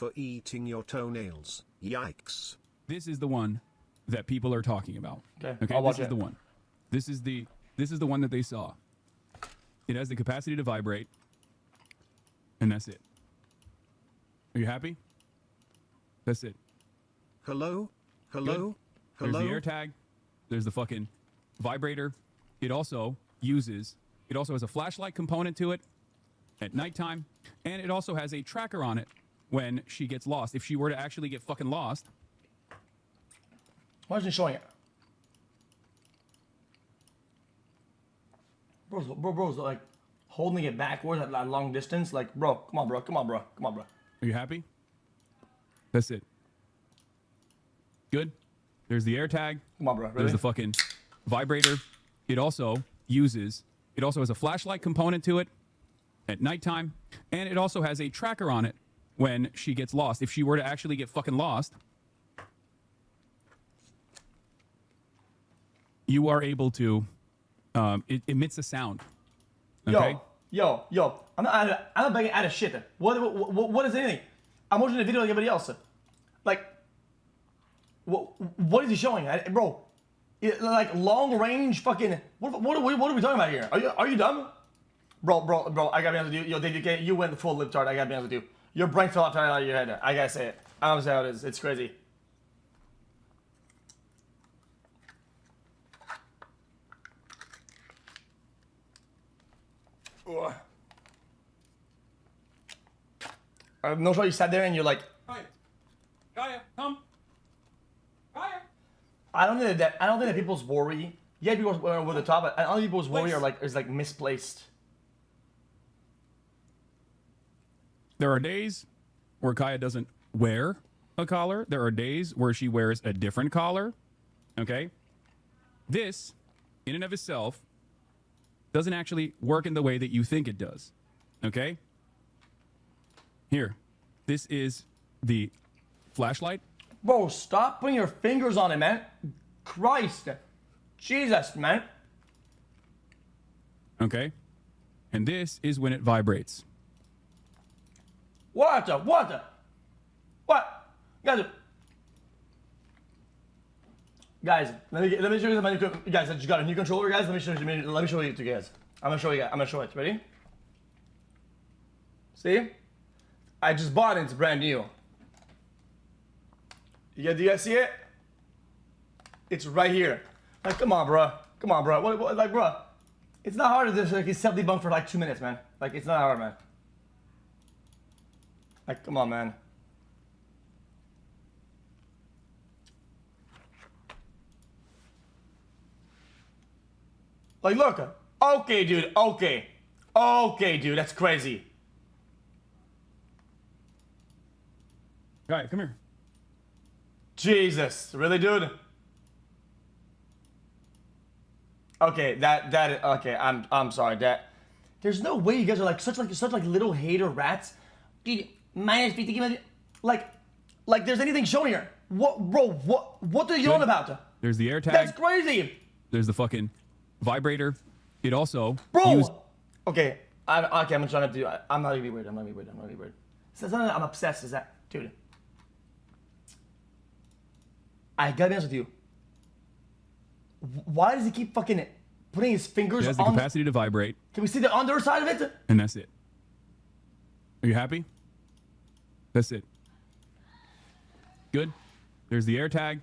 for eating your toenails. Yikes. This is the one that people are talking about. Okay, Okay, I'll watch this is it. the one. This is the one that they saw. It has the capacity to vibrate, and that's it. Are you happy? That's it. Hello? Good. Hello? There's Hello? the air tag. There's the fucking vibrator. It also has a flashlight component to it at nighttime, and it also has a tracker on it when she gets lost. If she were to actually get fucking lost. Why isn't he showing it? Bro's like holding it backwards at that long distance. Like, bro, come on, bro. Are you happy? That's it. Good. There's the air tag. Come on, bro. Really? There's the fucking vibrator. It also has a flashlight component to it at nighttime, and it also has a tracker on it when she gets lost. If she were to actually get fucking lost, you are able to. It emits a sound. Okay. Yo. I'm not begging out of shit. What is anything? I'm watching the video like everybody else. Like, what is he showing, bro? Like long range fucking. What are we talking about here? Are you dumb? Bro, I gotta be honest with you. Yo, Dave, you went full libtard. I gotta be honest with you. Your brain fell out of your head. I gotta say it. I don't know how it is. It's crazy. Ugh. I'm not sure you sat there and you're like, Kaya, come. Kaya. I don't think that people's worry. Yeah, people are over the top, but I don't think people's worry is misplaced. There are days where Kaya doesn't wear a collar. There are days where she wears a different collar. Okay? This, in and of itself, doesn't actually work in the way that you think it does. Okay? Here. This is the flashlight. Bro, stop putting your fingers on it, man. Christ. Jesus, man. Okay? And this is when it vibrates. What? Guys, let me show you my new. Guys, I just got a new controller, guys. Let me show you to you guys. I'm gonna show you guys. I'm gonna show it. Ready? See? I just bought it. It's brand new. Do you guys see it? It's right here. Like, come on, bro. What, like, bro? It's not hard to just like self-debunk for like 2 minutes, man. Like, it's not hard, man. Like, come on, man. Like, look. Okay, dude. Okay, dude. That's crazy. All right, come here. Jesus. Really, dude? Okay, okay, I'm sorry, there's no way you guys are like such little hater rats. Dude, minus 50, like there's anything shown here. What, bro, what are you on about? There's the air tag. That's crazy. There's the fucking vibrator. It also Bro. Okay, I'm trying to do. I'm not gonna be weird. It's not that I'm obsessed. Is that, dude? I gotta be honest with you. Why does he keep fucking putting his fingers It has the on? capacity to vibrate, Can we see the underside of it? and that's it. Are you happy? That's it. Good. There's the air tag.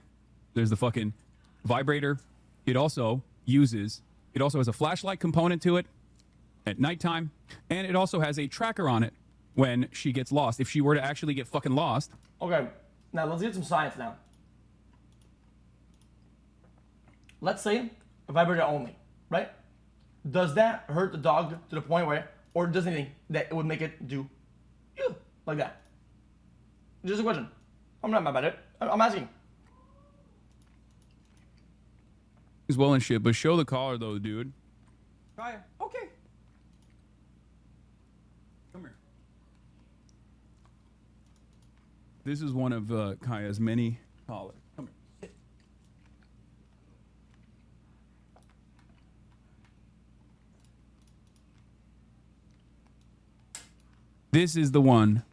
There's the fucking vibrator. It also has a flashlight component to it at nighttime, and it also has a tracker on it when she gets lost. If she were to actually get fucking lost. Okay, now let's get some science now. Let's say a vibrator only, right? Does that hurt the dog to the point where, or does anything that it would make it do like that? Just a question. I'm not mad about it. I'm asking. As well and shit, but show the collar though, dude. Kaya, okay. Come here. This is one of Kaya's many collars. Come here. Sit. This is the one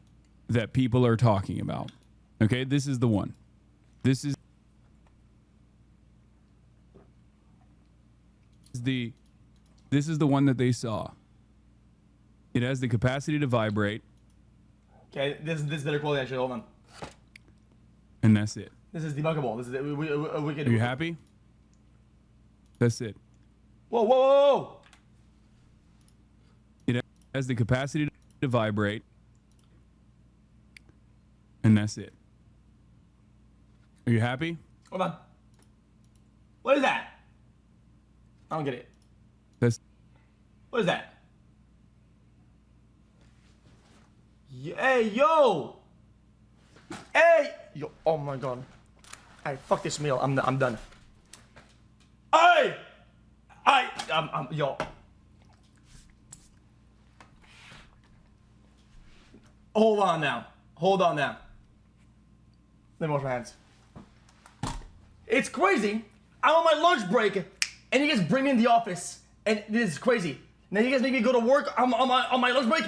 that people are talking about. Okay, this is the one. This is the one that they saw. It has the capacity to vibrate. Okay, this is better quality actually. Hold on. And that's it. This is debuggable. This is we can. Are you happy? That's it. Whoa, whoa, whoa, whoa! It has the capacity to vibrate. And that's it. Are you happy? Hold on. What is that? I don't get it. What is that? Hey, yo! Hey! Yo, oh my god. Hey, fuck this meal. I'm done. Hey! Yo. Hold on now. Hold on now. Let me wash my hands. It's crazy. I'm on my lunch break, and you guys bring me in the office, and this is crazy. Now you guys make me go to work on my lunch break.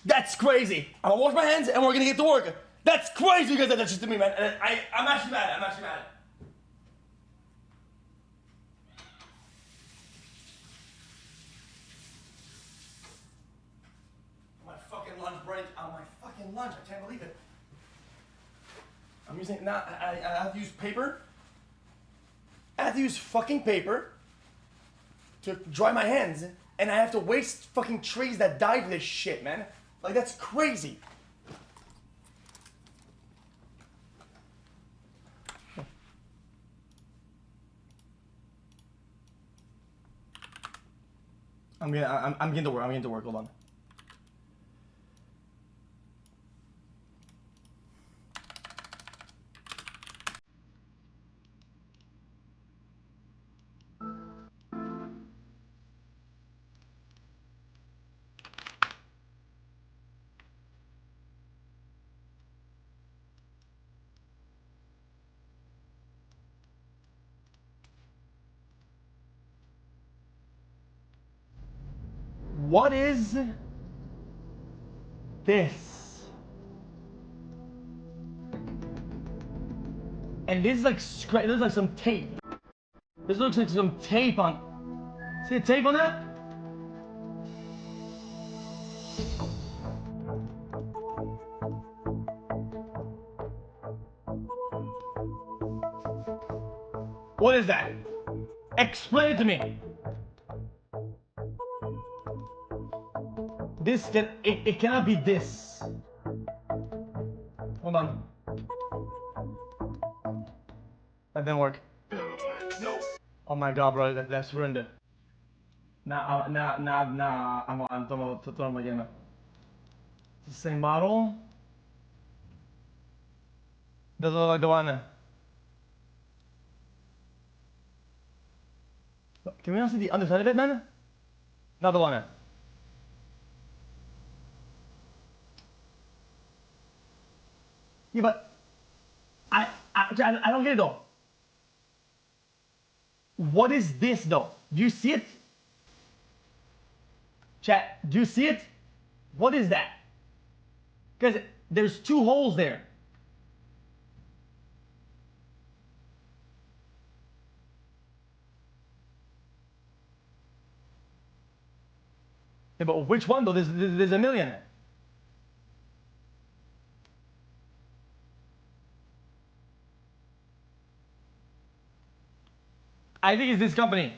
That's crazy. I'm gonna wash my hands, and we're gonna get to work. That's crazy. You guys did that shit to me, man. And I'm actually mad. I'm actually mad. My fucking lunch break. On my fucking lunch. I can't believe it. I'm using now. I have to use paper. I have to use fucking paper to dry my hands, and I have to waste fucking trees that died for this shit, man. Like, that's crazy. I'm getting to work. I'm getting to work. Hold on. What is this? And this is like this looks like some tape. This looks like some tape on. See the tape on that? What is that? Explain it to me. It cannot be this. Hold on. That didn't work. No. Oh my god, bro, that's ruined it. Nah, I'm throwing my game. It's the same model. Doesn't look like the one. Can we not see the underside of it, man? Not the one. Yeah, but I don't get it though. What is this though? Do you see it? Chat, do you see it? What is that? Because there's two holes there. Yeah, but which one though? There's a million. I think it's this company.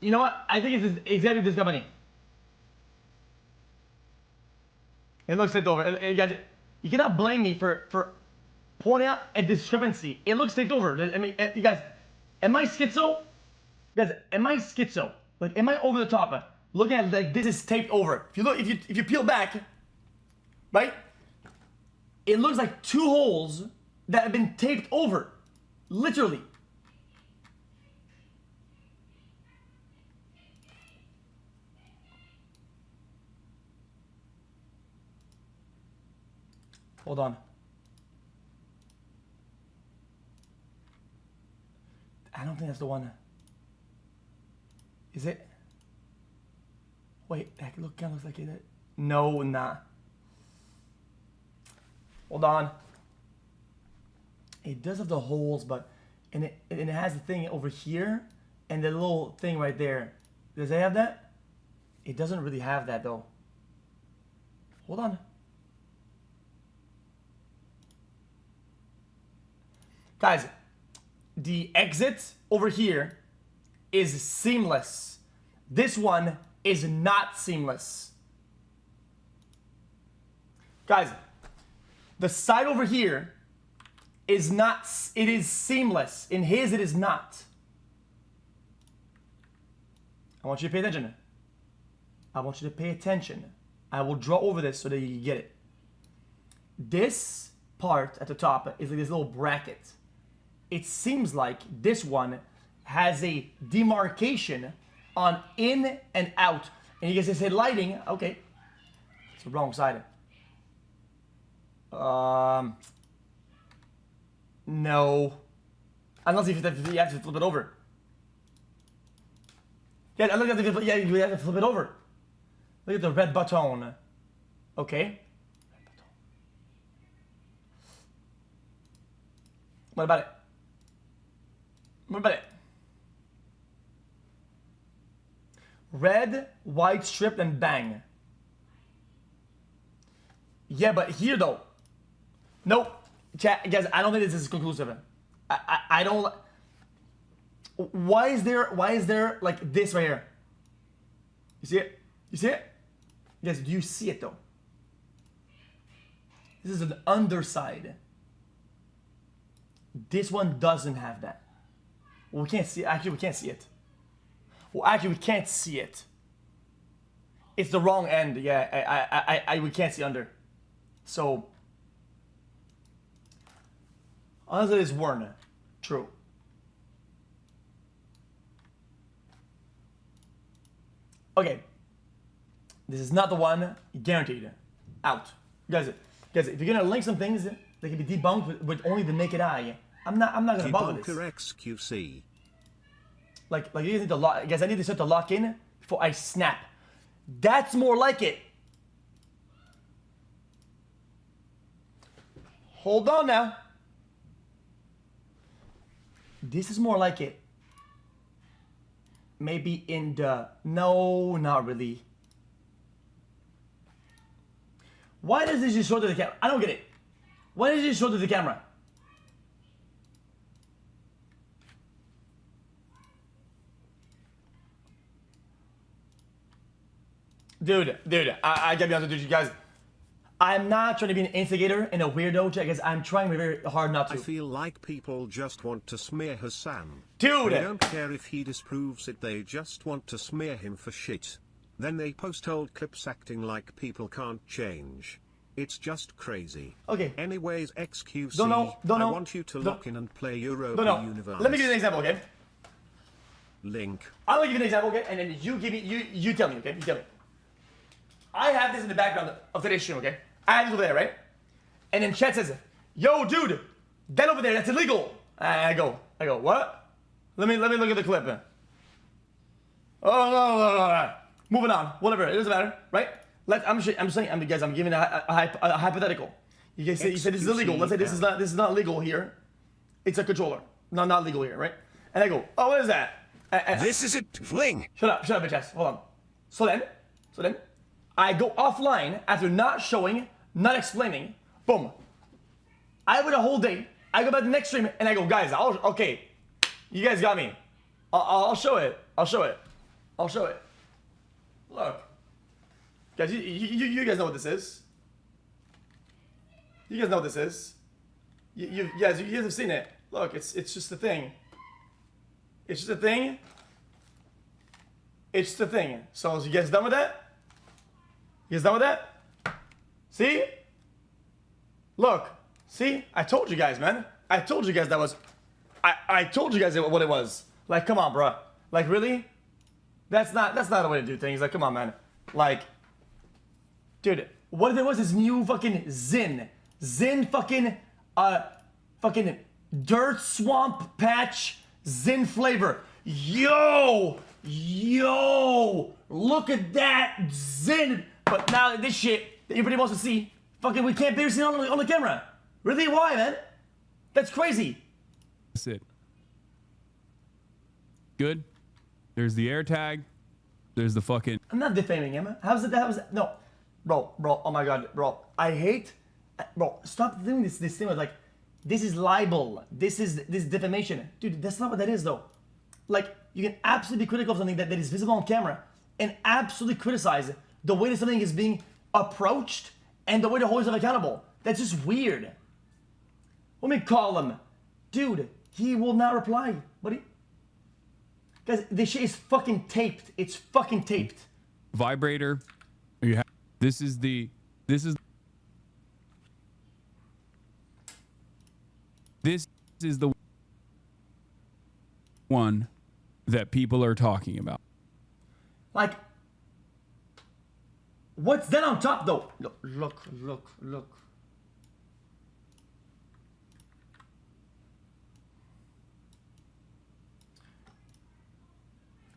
You know what? I think it's exactly this company. It looks taped over. You cannot blame me for pointing out a discrepancy. It looks taped over. I mean, you guys, am I schizo? Guys, am I schizo? Like, am I over the top? Looking at like this is taped over. If you look, if you peel back, right? It looks like two holes that have been taped over, literally. Hold on. I don't think that's the one. Is it? Wait, that look kind of looks like it. No, nah. Hold on. It does have the holes, but and it has the thing over here and the little thing right there. Does it have that? It doesn't really have that though. Hold on. Guys, the exit over here is seamless. This one is not seamless. Guys, the side over here is not, it is seamless. In his, it is not. I want you to pay attention. I want you to pay attention. I will draw over this so that you get it. This part at the top is like this little bracket. It seems like this one has a demarcation on in and out. And you guys say lighting, okay. It's the wrong side. No. Unless you have to flip it over. Yeah, look at the, yeah, you have to flip it over. Look at the red button. Okay. What about it? What about it? Red, white strip, and bang. Yeah, but here though. Nope. Chat, guys, I don't think this is conclusive. I don't. Why is there like this right here? You see it? You see it? Guys, do you see it though? This is an underside. This one doesn't have that. Well, we can't see it. Actually, we can't see it. Well, actually, we can't see it. It's the wrong end. Yeah, we can't see under. So, unless it is worn. True. Okay. This is not the one. Guaranteed. Out. Guys, if you're gonna link some things, they can be debunked with only the naked eye. I'm not gonna bother this. xQc. Like you guys need to lock. Guys, I need to start to lock in before I snap. That's more like it. Hold on now. This is more like it. Maybe in the... No, not really. Why does this just show to the camera? I don't get it. Why does it just show to the camera? Dude, I gotta be honest with you guys. I'm not trying to be an instigator and a weirdo, because I'm trying very hard not to. I feel like people just want to smear Hasan. Dude! They don't care if he disproves it, they just want to smear him for shit. Then they post old clips acting like people can't change. It's just crazy. Okay. Anyways, xQc, don't know. I want you to lock in and play Europa Universe. Let me give you an example, okay? Link. I'm gonna give you an example, okay? And then you give me, you tell me, okay? You tell me. I have this in the background of today's stream, okay? I have it over there, right? And then chat says, yo, dude, that over there, that's illegal. I go, what? Let me look at the clip. Oh, no. Moving on, whatever, it doesn't matter, right? I'm giving a hypothetical. You guys say, you said this is illegal. Let's say this is not legal here. It's a controller. No, not legal here, right? And I go, oh, what is that? This is it, fling. Shut up, bitch ass. Hold on. So then, I go offline after not showing, not explaining. Boom. I wait a whole day. I go back to the next stream and I go, guys, okay, you guys got me. I'll show it. Look. Guys, you guys know what this is. You guys know what this is. You guys have seen it. Look, it's just a thing. It's just a thing. It's just a thing. So you guys done with that? You guys done with that? See? Look. See? I told you guys, man. I told you guys that was... I told you guys what it was. Like, come on, bro. Like, really? That's not the way to do things. Like, come on, man. Like... Dude, what if there was this new fucking Zin fucking, fucking dirt swamp patch Zin flavor. Yo, look at that Zin. But now this shit that everybody wants to see, Fucking, we can't barely see it on the camera. Really? Why, man? That's crazy. That's it. Good. There's the air tag. There's the fucking. I'm not defaming him. How's that? No. Bro, oh my god, bro. I hate. Bro, stop doing this thing with like, this is libel. This is defamation. Dude, that's not what that is though. Like, you can absolutely be critical of something that is visible on camera and absolutely criticize the way that something is being approached and the way to hold yourself accountable. That's just weird. Let me call him. Dude, he will not reply. Buddy. Guys, this shit is fucking taped. It's fucking taped. Vibrator. You have, this is the one that people are talking about. Like, what's that on top though? Look.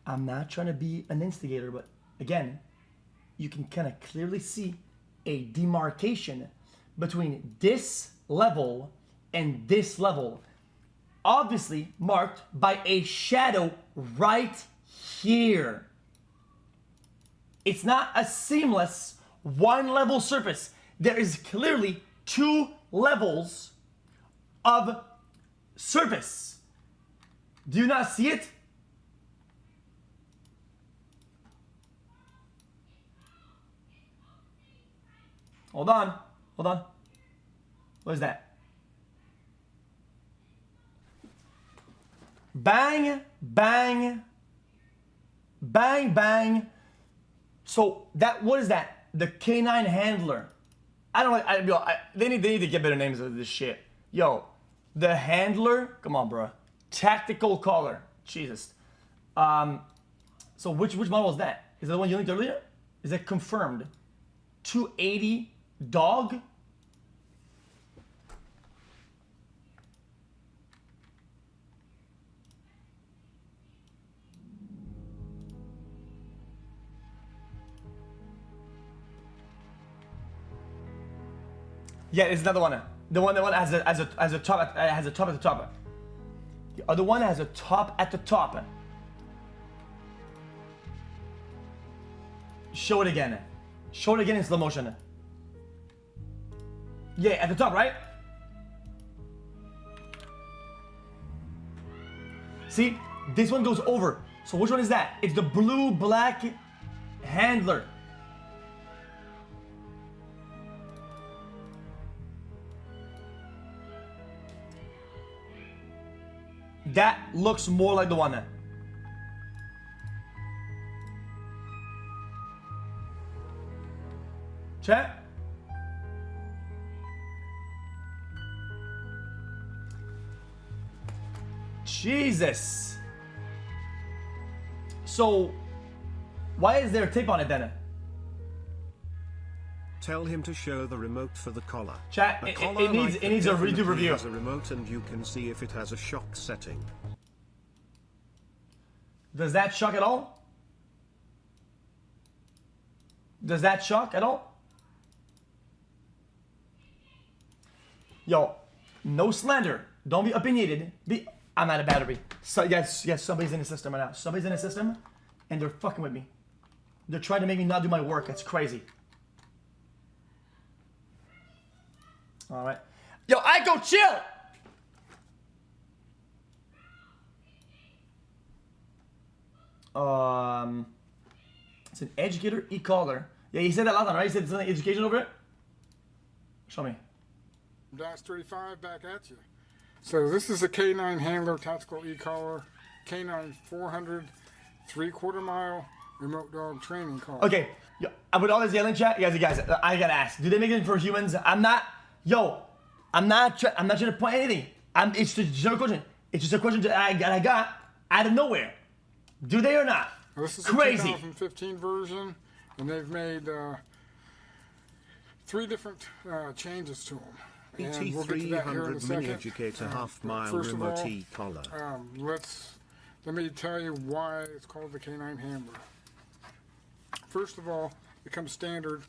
I'm not trying to be an instigator, but again, you can kind of clearly see a demarcation between this level and this level, obviously marked by a shadow right here. It's not a seamless one level surface. There is clearly 2 levels of surface. Do you not see it? Hold on. What is that? Bang, bang, bang, bang. So what is that? The canine handler. I don't know. They need to get better names of this shit. Yo, the handler. Come on, bro. Tactical collar. Jesus. So which model is that? Is that the one you linked earlier? Is that confirmed? 280 dog? Yeah, it's another one. The one that has a top at the top. The other one has a top at the top. Show it again. Show it again in slow motion. Yeah, at the top, right? See, this one goes over. So which one is that? It's the blue-black handler. That looks more like the one then. Chat. Jesus. So, why is there tape on it then? Tell him to show the remote for the collar. Chat, it needs a redo review. Has a remote and you can see if it has a shock setting. Does that shock at all? Does that shock at all? Yo, no slander. Don't be opinionated. I'm out of battery. So yes, somebody's in the system right now. Somebody's in the system, and they're fucking with me. They're trying to make me not do my work. That's crazy. All right. Yo, I go chill. It's an educator e-collar. Yeah, he said that last time, right? He said it's something education over it. Show me. Dash 35 back at you. So this is a K9 handler tactical e-collar, K9 400 3/4 mile remote dog training collar. Okay, yo, with all this yelling chat, you guys, I gotta ask, do they make it for humans? I'm not trying to point anything. It's just a question. It's just a question that I got out of nowhere. Do they or not? Well, this is crazy. a 2015 version, and they've made 3 different changes to them. And we'll get to that here in a second. Educator half-mile First of remote all, e-collar. Let me tell you why it's called the K9 handler. First of all, it comes standard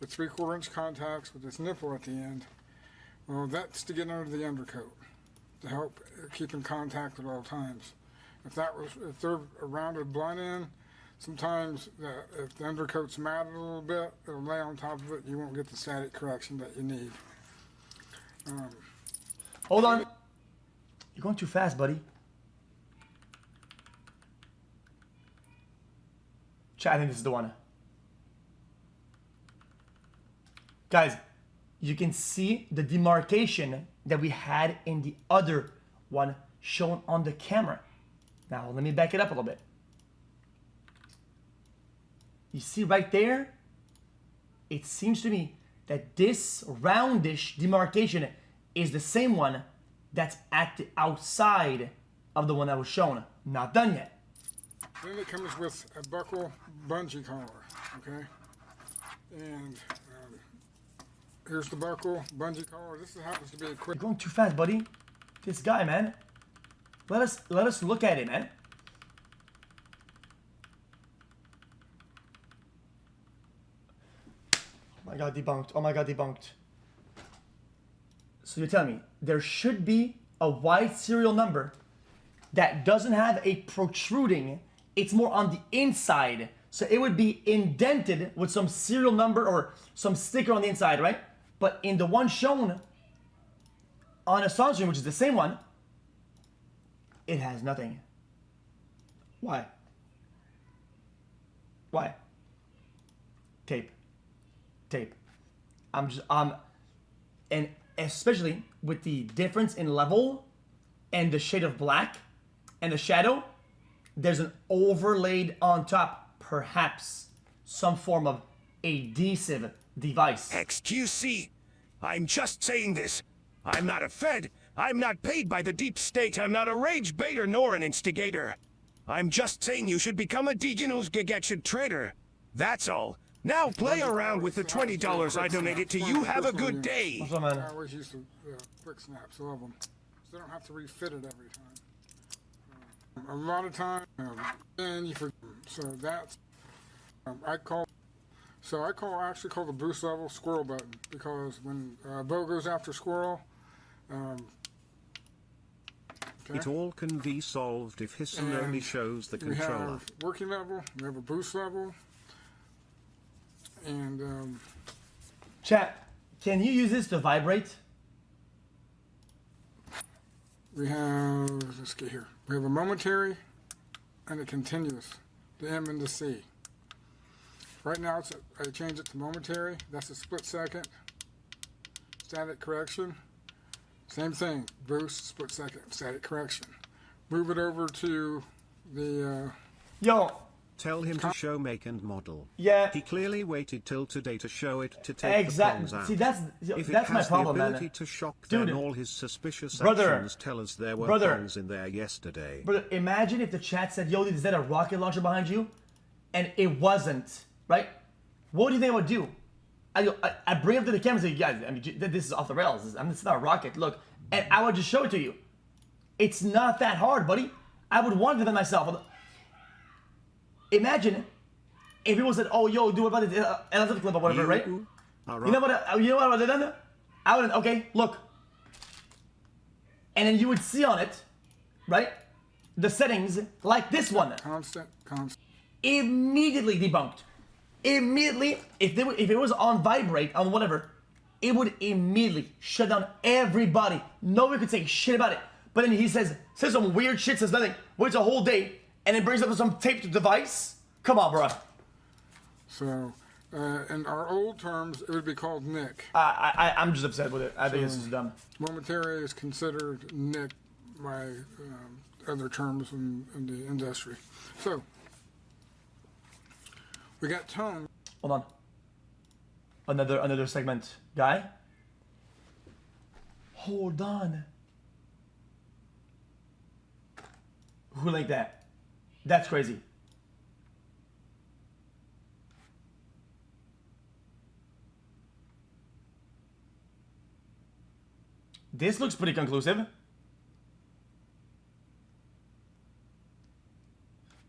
the 3/4 inch contacts with this nipple at the end. Well, that's to get under the undercoat to help keep in contact at all times. If they're a rounded blunt end, sometimes if the undercoat's matted a little bit, it'll lay on top of it. You won't get the static correction that you need. Hold on. You're going too fast, buddy. Chat, I think this is the one. Guys, you can see the demarcation that we had in the other one shown on the camera. Now, let me back it up a little bit. You see right there? It seems to me that this roundish demarcation is the same one that's at the outside of the one that was shown. Not done yet. Then it comes with a buckle bungee collar, okay? And here's the buckle bungee collar. This happens to be a quick. You're going too fast, buddy. This guy, man. Let us look at it, man. Oh my god, debunked. Oh my god, debunked. So you're telling me there should be a white serial number that doesn't have a protruding, it's more on the inside. So it would be indented with some serial number or some sticker on the inside, right? But in the one shown on a Sunstream, which is the same one, it has nothing. Why? Why? Tape. And especially with the difference in level and the shade of black and the shadow, there's an overlaid on top, perhaps some form of adhesive device. xQc. I'm just saying this. I'm not a Fed. I'm not paid by the deep state. I'm not a rage baiter nor an instigator. I'm just saying you should become a digital gadget trader. That's all. Now play around with the $20 I donated to you. Have a good day. What's up, man? I always use the quick snaps. I love them. So they don't have to refit it every time. A lot of time, and you forget. So that's I actually call the boost level squirrel button, because when bow goes after squirrel, okay. It all can be solved if Hasan only shows the We controller. have working level, we have a boost level, and Chat, can you use this to vibrate? we have, let's get here. We have a momentary and a continuous, the M and the C. Right now, I change it to momentary. That's a split second. Static correction. Same thing. Boost, split second, static correction. Move it over to the... Yo, Tell him to show make and model. yeah, He clearly waited till today to show it to take the prongs exactly. out. See, If that's it my has problem, the ability man. to shock, Dude, then all his suspicious brother, actions tell us there were brother, prongs in there yesterday. Brother, imagine if the chat said, yo, is that a rocket launcher behind you? And it wasn't, right? What do you think I would do? I bring up to the camera and say, guys, I mean, this is off the rails. It's not a rocket, look. And I would just show it to you. It's not that hard, buddy. I would wonder to myself. Imagine if people said, oh, yo, do what about the elevator clip or whatever, right? You know what I would have done? I would have, okay, look. And then you would see on it, right? The settings like this one. Constant. Immediately debunked. Immediately, if it was on vibrate, on whatever, it would immediately shut down everybody. Nobody could say shit about it. But then he says some weird shit, says nothing, waits a whole day, and it brings up some taped device. Come on, bro. So, in our old terms, it would be called NIC. I'm just upset with it. I think this is dumb. Momentary is considered NIC by other terms in the industry. So, we got tone. Hold on. Another segment, guy. Hold on. Who like that? That's crazy. This looks pretty conclusive.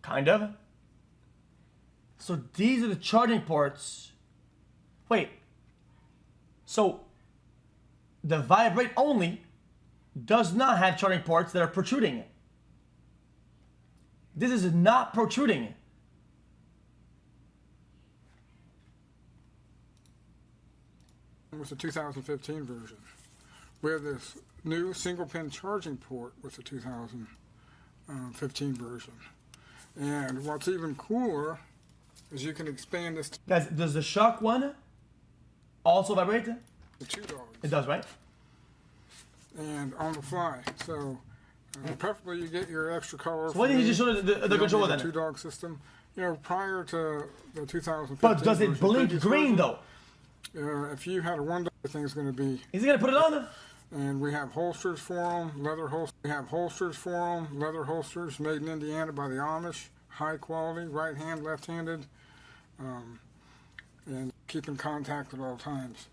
Kind of. So these are the charging ports. Wait, So the vibrate only does not have charging ports that are protruding. This is not protruding. With the 2015 version. We have this new single pin charging port with the 2015 version. And what's even cooler is you can expand this to Guys, does the shock one also vibrate? the 2 dogs. It does, right? And on the fly. So preferably you get your extra color. So why didn't you just show the controller then? 2 dog system. You know, prior to the 2015. But does it version, blink previous green version, though? if you had a 1 dog, the thing's going to be. Is he gonna put it on? And we have holsters for them, leather holsters. We have holsters for them, leather holsters made in Indiana by the Amish, high quality, right hand, left handed, and keep in contact at all times.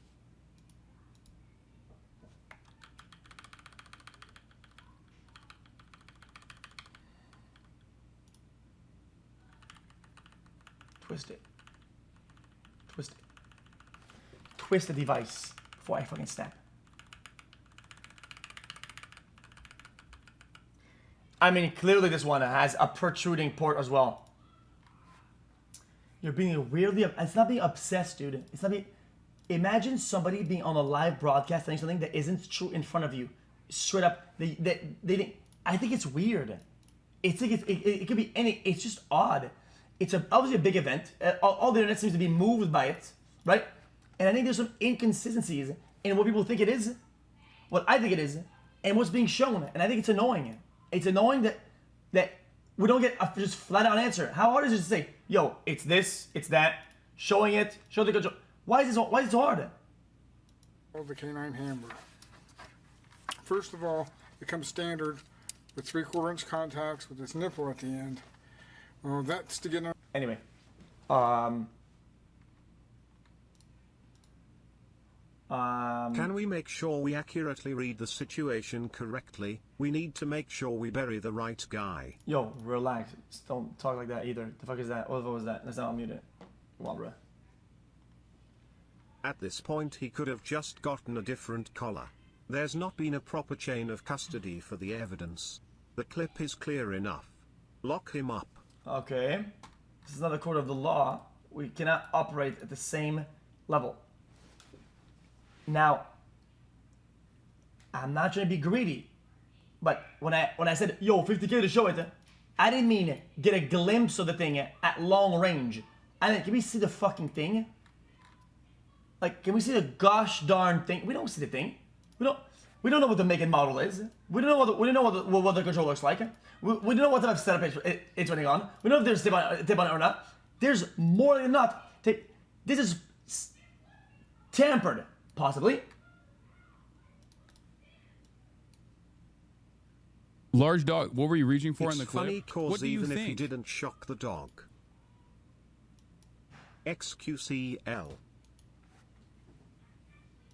Twist it. Twist it. Twist the device before I fucking snap. I mean, clearly this one has a protruding port as well. You're being weirdly, it's not being obsessed, dude. It's not being, imagine somebody being on a live broadcast saying something that isn't true in front of you. Straight up, I think it's weird. It's like it could be any, it's just odd. It's obviously a big event. All the internet seems to be moved by it, right? And I think there's some inconsistencies in what people think it is, what I think it is, and what's being shown. And I think it's annoying. It's annoying that we don't get a just flat out answer. How hard is it to say, yo, it's this, it's that, showing it, show the control. Why is it so hard? The canine hammer. First of all, it comes standard with 3/4 inch contacts with this nipple at the end. Well, that's to get. Anyway, Can we make sure we accurately read the situation correctly? We need to make sure we bury the right guy. yo, relax. Just don't talk like that either. The fuck is that? What was that? Let's not unmute it. Come on, bro. At this point he could have just gotten a different collar. There's not been a proper chain of custody for the evidence. The clip is clear enough. Lock him up. Okay. This is not a court of the law. We cannot operate at the same level. Now, I'm not trying to be greedy, but when I said, yo, 50K to show it, I didn't mean get a glimpse of the thing at long range. I mean, can we see the fucking thing? Like, can we see the gosh darn thing? We don't see the thing. We don't know what the make and model is. We don't know what the control looks like. We don't know what type of setup it's running on. We don't know if there's tape on it or not. There's more than not tape. This is tampered, possibly. Large dog. What were you reaching for in the It's funny clip? cause What do you even if he think? didn't shock the dog. xQcL.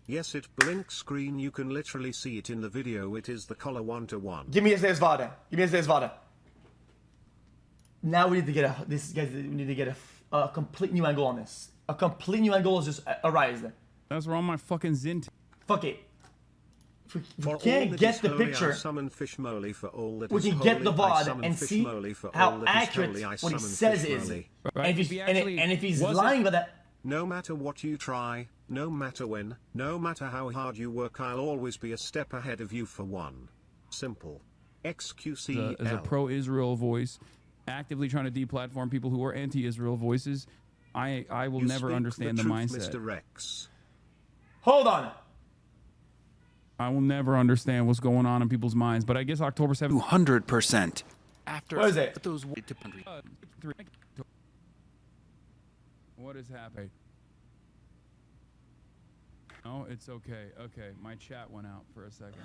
Yes, it blinks screen. You can literally see it in the video. It is the color 1-to-1. Give me a Zvada. Give me a Zvada. Now we need to get we need to get a complete new angle on this. A complete new angle is just arised. That's where all my fucking Zint. Fuck it. If we For can't all get that the is holy, picture, I summon Fishmoly. For all that we is can holy, get the I VOD summon and see Fishmoly. For how all that is accurate holy, I what he summon says is. Fishmoly. Right. And if he's lying about that, No matter what you try, no matter when, no matter how hard you work, I'll always be a step ahead of you for one. Simple. xQcL. As a pro-Israel voice, actively trying to deplatform people who are anti-Israel voices, I will You never speak understand the truth, mindset. Mr. Rex. hold on. I will never understand what's going on in people's minds. But I guess October 7th. 200% after What is it? those What is happening? Oh, it's okay. Okay, my chat went out for a second.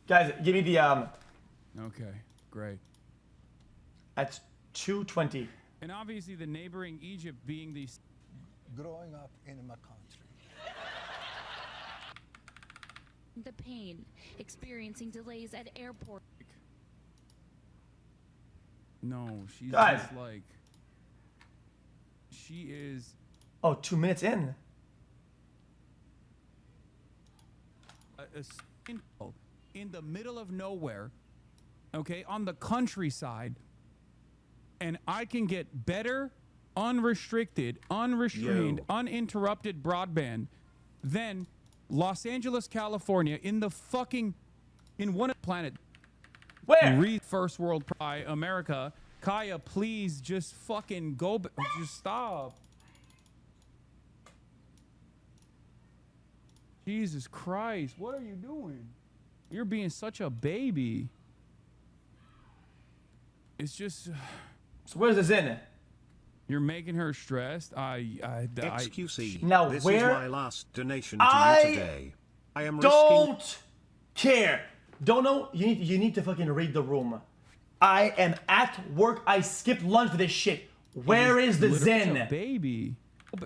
Guys, give me the Okay, great. at 220. And obviously, the neighboring Egypt being the growing up in my country. The pain, experiencing delays at airport. no, she's Guys. just like she is. Oh, 2 minutes in. in the middle of nowhere, okay, on the countryside, and I can get better, unrestricted, unrestrained, uninterrupted broadband than Los Angeles, California, in one planet. Where? First world pie, America. Kaya, please just fucking go. Just stop. Jesus Christ, what are you doing? You're being such a baby. It's just. So where's the Zen? You're making her stressed. xQc. Now this where- is my last donation to you today. I am risking. Don't care. Don't know. You need to fucking read the room. I am at work. I skipped lunch for this shit. Where is the Literally Zen? a baby.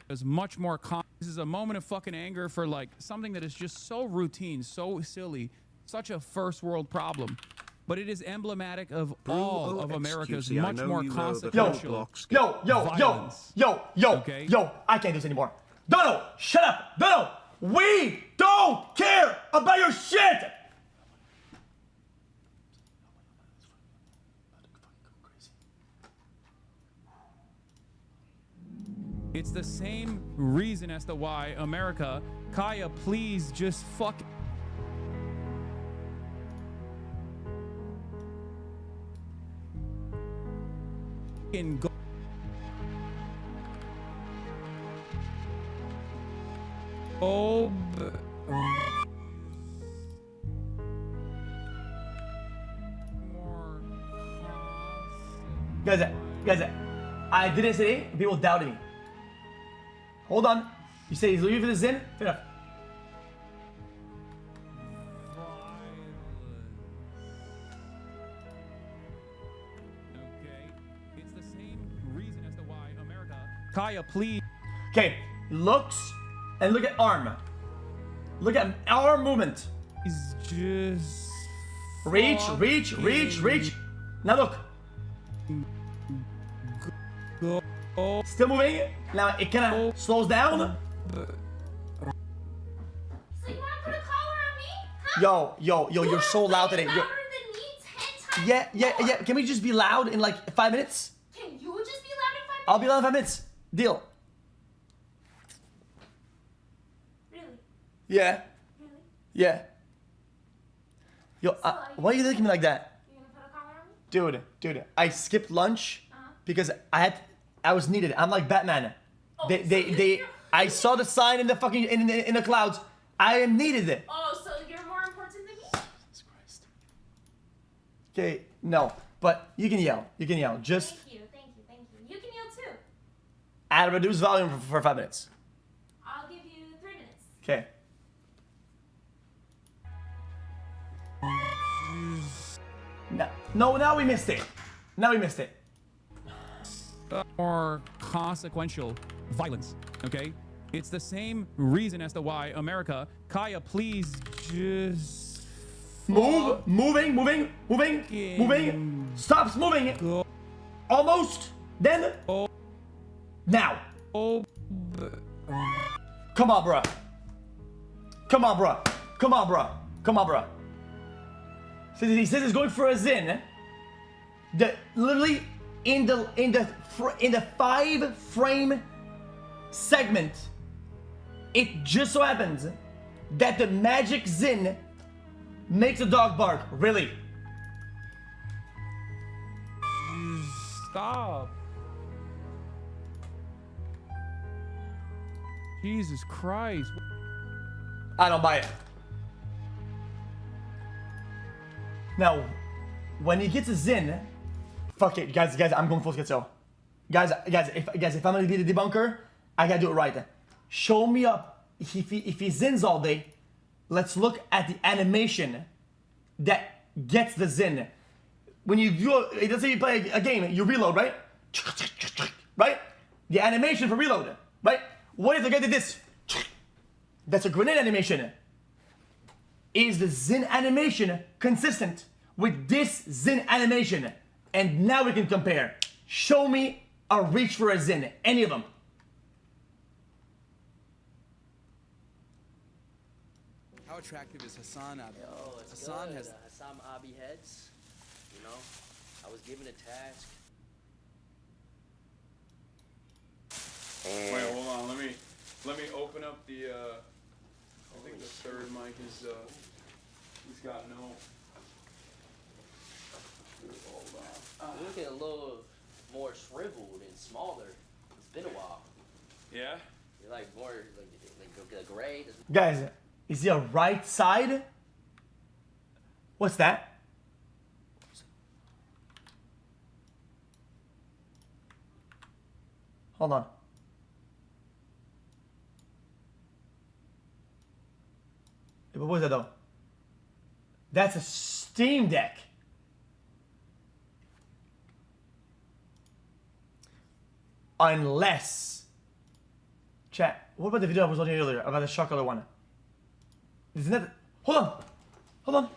Is much more. This is a moment of fucking anger for like something that is just so routine, so silly, such a first world problem. But it is emblematic of all of America's XQC, I much know more you know the consequential. blocks. Yo, Violence. Okay? I can't do this anymore. Dono, shut up. Dono, we don't care about your shit. It's the same reason as to why America, Kaya, please just fuck. Go. Oh. Guys, I didn't say it. People doubted me. Hold on. You say he's leaving for the Zen? Fair enough. Okay. It's the same reason as to why America. Kaya, please. Okay, looks and look at arm. Look at arm movement. Is just. Reach. Now look. Go. Still moving. Now it kind of slows down. So you want to put a collar on me? Huh? Yo, you're so loud today. Louder You're- than me 10 times Yeah. more. Can we just be loud in like 5 minutes? Can you just be loud in 5 minutes? I'll be loud in 5 minutes. Deal. Really? Yeah. Really? Yeah. Yo, why are you looking at me like that? You gonna put a collar on me? Dude, I skipped lunch because I was needed. I'm like Batman. Oh, I saw the sign in the fucking in the clouds. I am needed. Oh, so you're more important than me? Jesus Christ. Okay, no, but you can yell. Just Thank you. You can yell too. add reduce volume for 5 minutes. I'll give you 3 minutes. Okay. No, now we missed it. More consequential violence. Okay? It's the same reason as to why America, Kaya, please just. Moving. Stops moving. Go. Almost. Then. Oh. Now. Oh. Come on, bruh. So he says he's going for a Zen. Literally in the 5 frame segment, it just so happens that the magic Zen makes a dog bark. Really? Stop. Jesus Christ. I don't buy it. Now, when he gets a Zen, fuck it, guys. I'm going full schizo. Guys, if I'm gonna be the debunker, I gotta do it right. Show me up. If he Zins all day, let's look at the animation that gets the Zen. When you go, let's say you play a game, you reload, right? Right? The animation for reload, right? What if the guy did this? That's a grenade animation. Is the Zen animation consistent with this Zen animation? And now we can compare. Show me a reach for a Zen, any of them. attractive is Hasan out there? Oh, it's Hasan good. has Hasan Abi heads. You know, I was given a task. And Wait, hold on. Let me open up the. I think the third mic is. He's got no. Hold on. You're looking a little more shriveled and smaller. It's been a while. Yeah. You're like more like gray. Guys, is he a right side? What's that? Hold on. Yeah, but what is that though? That's a Steam Deck. Unless, chat, what about the video I was watching earlier about the chocolate one? Isn't that? Hold on, hold on.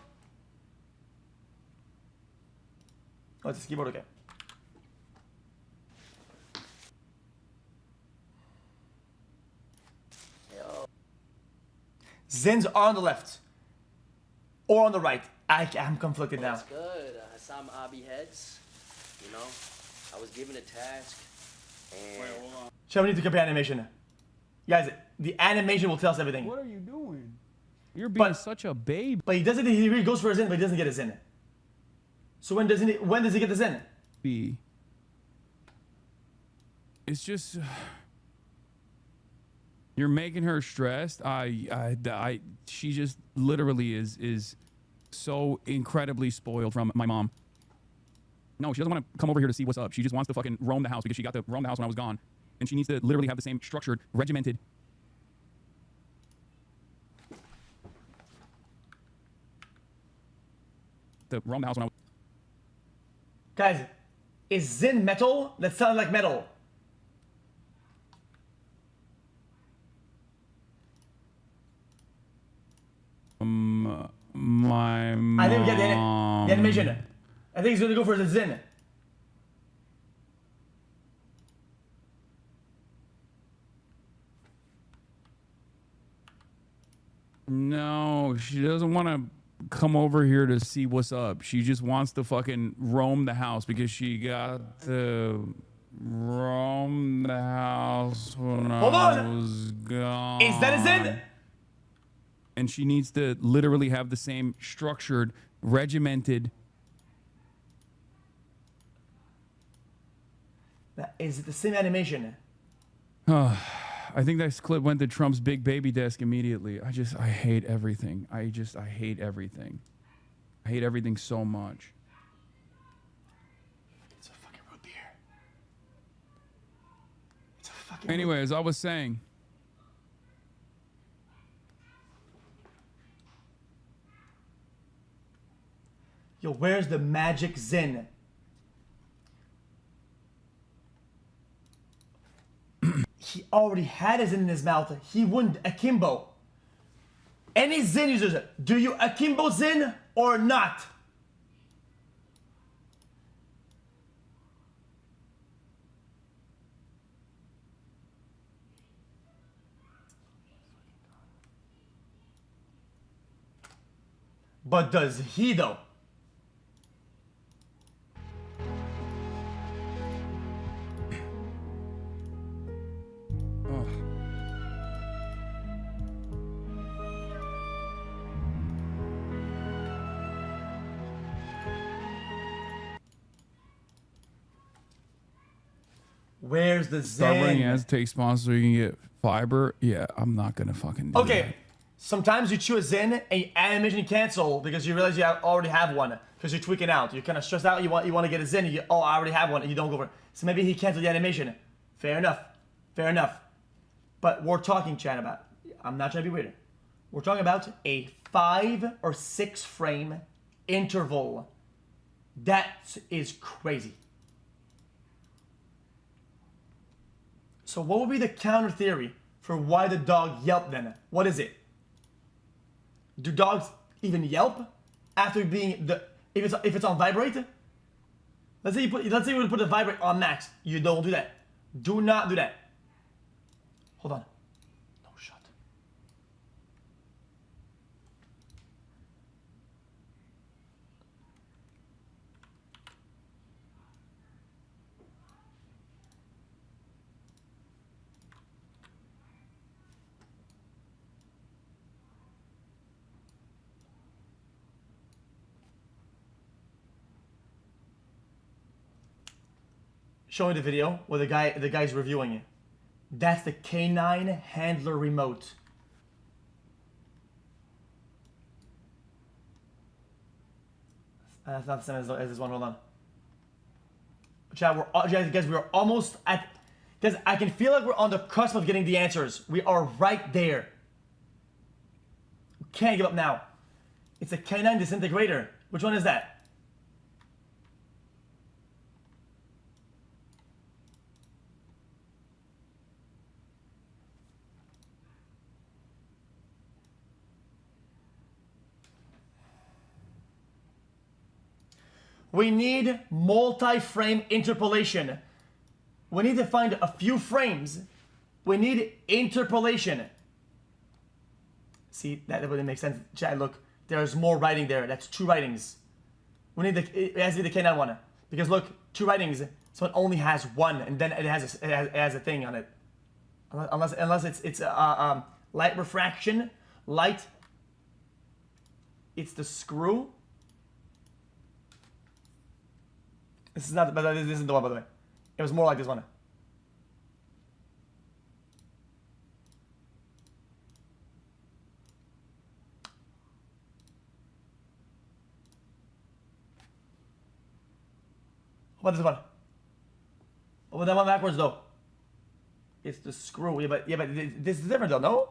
Oh, it's a keyboard, okay. Zins are on the left or on the right. I'm conflicted now. That's good. Hasan Abi heads. You know, I was given a task. And Wait, hold on. Shall we need to compare animation? Guys, the animation will tell us everything. What are you doing? You're being such a babe. But he doesn't. He really goes for his in, but he doesn't get his in. So when does he get this in? It's just you're making her stressed. She just literally is so incredibly spoiled from my mom. No, she doesn't want to come over here to see what's up. She just wants to fucking roam the house because she got to roam the house when I was gone. And she needs to literally have the same structured, regimented. To roam the house when I was. Guys, is Zin metal? That sounds like metal. My mom. I think we get the animation. I think he's gonna go for the Zin. No, she doesn't want to come over here to see what's up. She just wants to fucking roam the house because she got to roam the house when I was gone. Is that a Zin? And she needs to literally have the same structured, regimented. Is it the same animation? I think that clip went to Trump's big baby desk immediately. I hate everything. I hate everything. I hate everything so much. It's a fucking root beer. It's a fucking Anyway, as I was saying. Yo, where's the magic Zin? He already had his in his mouth. He wouldn't akimbo. Any Zin users, do you akimbo Zin or not? But does he though? Where's the Start running Zen? ads, take sponsors so you can get fiber. Yeah, I'm not gonna fucking do Okay, that. sometimes you choose Zen and you animation cancel because you realize you already have one because you're tweaking out. You're kind of stressed out. You want to get a Zen. And I already have one, and you don't go for it. So maybe he canceled the animation. Fair enough. Fair enough. But we're talking, chat, about. I'm not trying to be weird. We're talking about a 5 or 6 frame interval. That is crazy. So what would be the counter theory for why the dog yelped then? What is it? Do dogs even yelp after being if it's on vibrate? Let's say you would put the vibrate on max. You don't do that. Do not do that. Hold on. No shot. Show me the video where the guy's reviewing it. That's the canine handler remote. That's not the same as this one. Hold on. Chat, guys, we're almost at. Guys, I can feel like we're on the cusp of getting the answers. We are right there. We can't give up now. It's a canine disintegrator. Which one is that? We need multi-frame interpolation. We need to find a few frames. We need interpolation. See, that wouldn't make sense. Chat, look, there's more writing there. That's 2 writings. We need it has to be the K9 one. Because look, 2 writings, so it only has 1, and then it has a thing on it. Unless it's light refraction, light. It's the screw. This is not, but this isn't the one, by the way. It was more like this one. What is this one? Oh, that one backwards though. It's the screw. Yeah, but this is different though, no?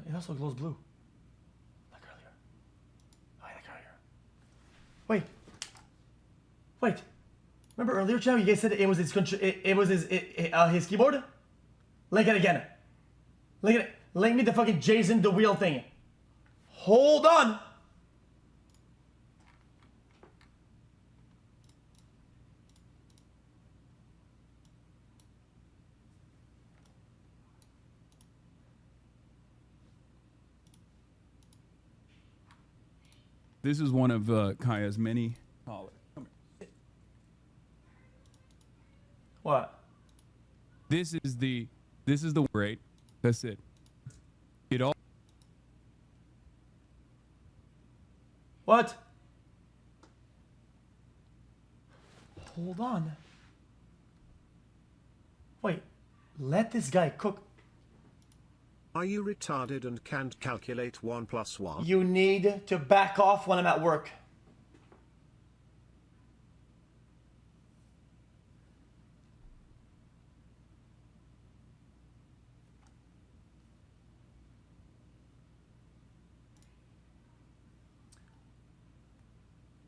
It also glows blue. Like earlier. Oh, yeah, like earlier. Wait. Remember earlier, Chow? You guys said it was his keyboard? Link it again. Link it. Link me the fucking Jason the wheel thing. Hold on. This is one of Kaya's many collars. What? This is the rate. That's it. It all. What? Hold on. Wait. Let this guy cook. Are you retarded and can't calculate 1 + 1? You need to back off when I'm at work.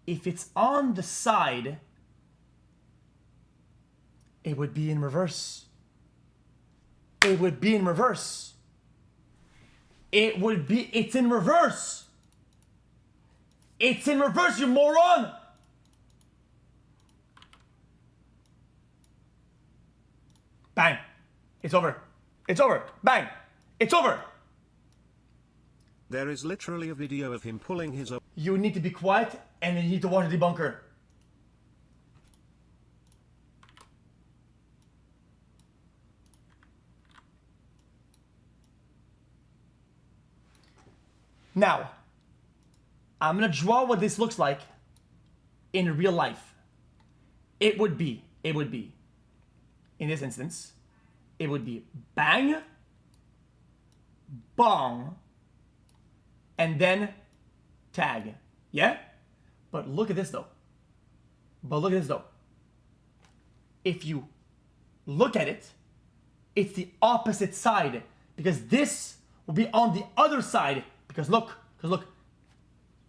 If it's on the side, it would be in reverse. It would be in reverse. It's in reverse. It's in reverse, you moron. Bang. It's over. It's over. Bang. It's over. There is literally a video of him pulling his own. You need to be quiet and you need to watch the debunker. Now, I'm gonna draw what this looks like in real life. It would be, in this instance, it would be bang, bong, and then tag. Yeah? But look at this though. If you look at it, it's the opposite side because this will be on the other side. Because look,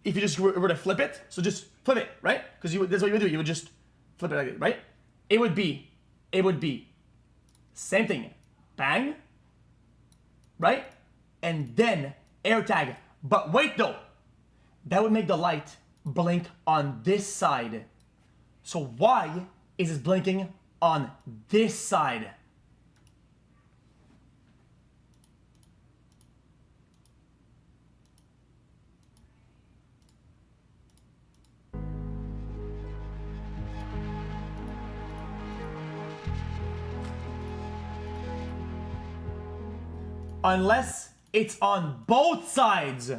if you just were to flip it, so just flip it, right? Because that's what you would do. You would just flip it like this, right? It would be, same thing, bang, right? And then air tag. But wait though, that would make the light blink on this side. So why is it blinking on this side? Unless it's on both sides.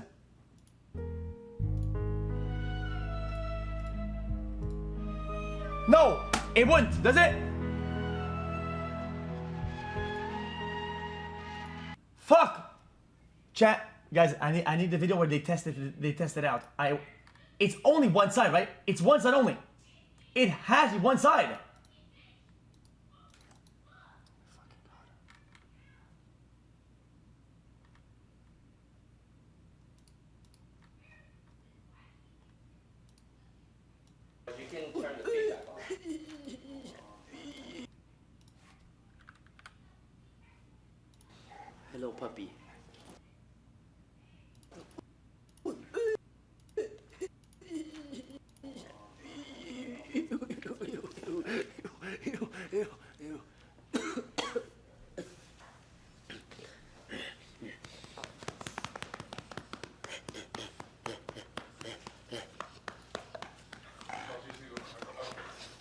It wouldn't, does it? Fuck! Chat, guys, I need the video where they test it out. It's only one side, right? It's one side only. It has one side. You can turn the feedback on. Hello, puppy.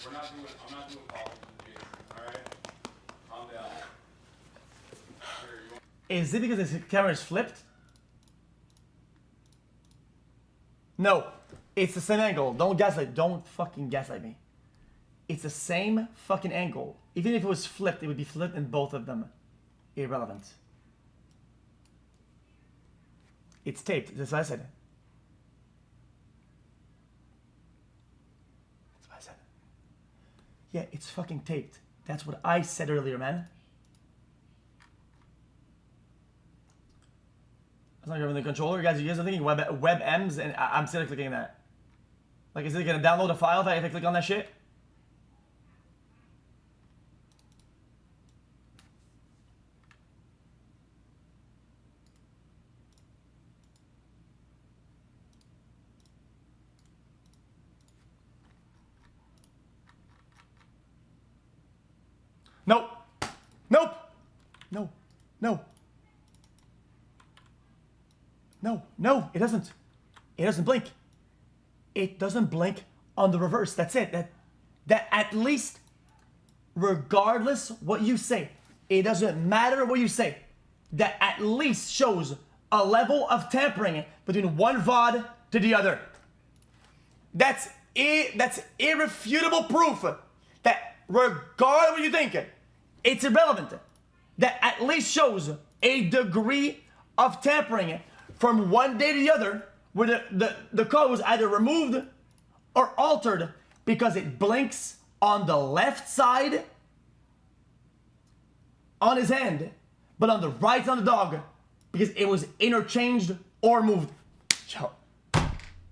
I'm not doing politics, alright? Calm down. Is it because the camera is flipped? No, it's the same angle. Don't fucking gaslight me. It's the same fucking angle. Even if it was flipped, it would be flipped in both of them. Irrelevant. It's taped. That's what I said. That's what I said. Yeah, it's fucking taped. That's what I said earlier, man. That's not grabbing the controller. Guys, you guys are thinking WebMs and I'm still clicking that. Like, is it gonna download a file if I click on that shit? Nope. Nope. No. No. No. No, it doesn't. It doesn't blink. It doesn't blink on the reverse. That's it. That at least, regardless what you say, it doesn't matter what you say, that at least shows a level of tampering between one VOD to the other. That's irrefutable proof that regardless what you think, it's irrelevant. That at least shows a degree of tampering from one day to the other, where the color was either removed or altered because it blinks on the left side on his hand, but on the right on the dog because it was interchanged or moved. Yo,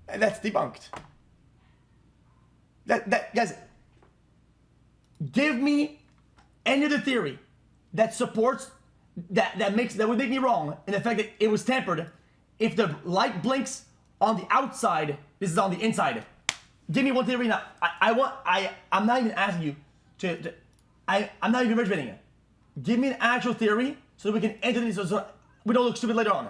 that's debunked. That guys, give me any other theory that supports that would make me wrong in the fact that it was tampered. If the light blinks on the outside, this is on the inside. Give me one theory now. I'm not even asking you I'm not even repeating it. Give me an actual theory so that we can enter this so we don't look stupid later on.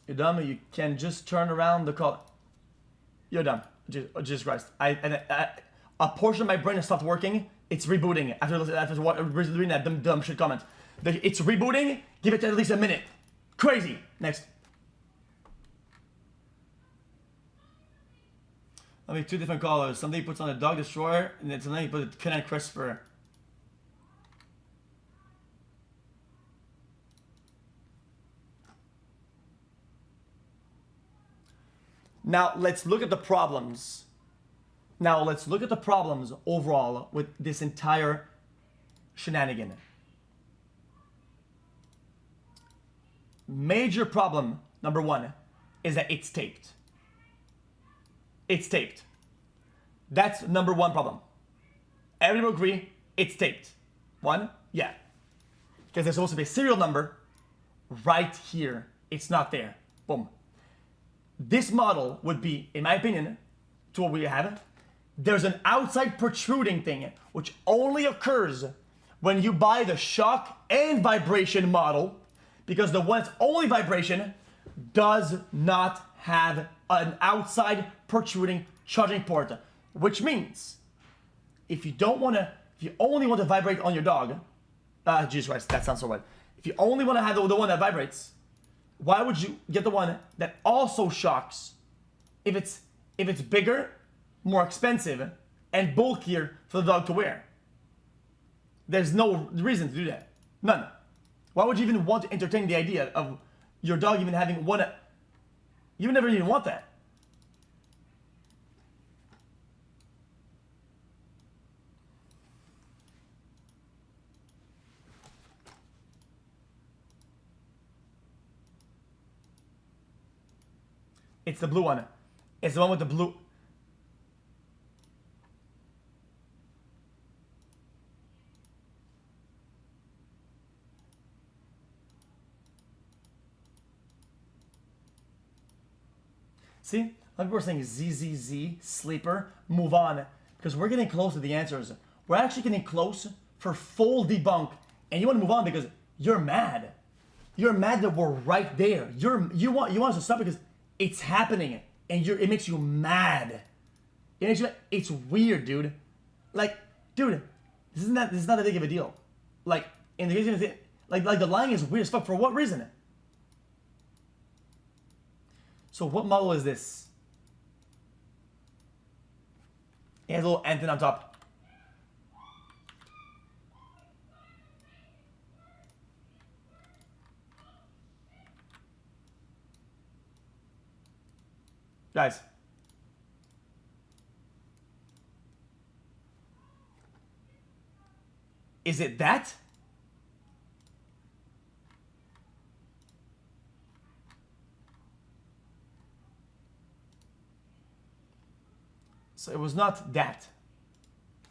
You're dumb. You can just turn around the color. You're dumb. Jesus Christ. A portion of my brain has stopped working. It's rebooting after reading that dumb shit comment. It's rebooting. Give it at least a minute. Crazy. Next. I mean, two different colors. Something he puts on a Dog Destroyer, and then something he put a Canon Christopher. Now, let's look at the problems. Now, let's look at the problems overall with this entire shenanigan. Major problem, number one, is that it's taped. It's taped. That's number one problem. Everyone agree it's taped. One? Yeah. Because there's supposed to be a serial number right here. It's not there. Boom. This model would be, in my opinion, to what we have, there's an outside protruding thing, which only occurs when you buy the shock and vibration model, because the one that's only vibration does not have an outside protruding charging port, which means if you only want to vibrate on your dog, Jesus Christ, that sounds so weird. If you only want to have the one that vibrates, why would you get the one that also shocks if it's bigger, more expensive, and bulkier for the dog to wear? There's no reason to do that. None. Why would you even want to entertain the idea of your dog even having one? You would never even want that. It's the blue one. It's the one with the blue. See? A lot of people are saying ZZZ, sleeper, move on. Because we're getting close to the answers. We're actually getting close for full debunk. And you want to move on because you're mad. You're mad that we're right there. You want us to stop because it's happening. And it makes you mad. It's weird, dude. Like, dude, this is not that big of a deal. Like, in the case of it, like the lying is weird as fuck. For what reason? So what model is this? It has a little antenna on top. Guys. Is it that? So it was not that.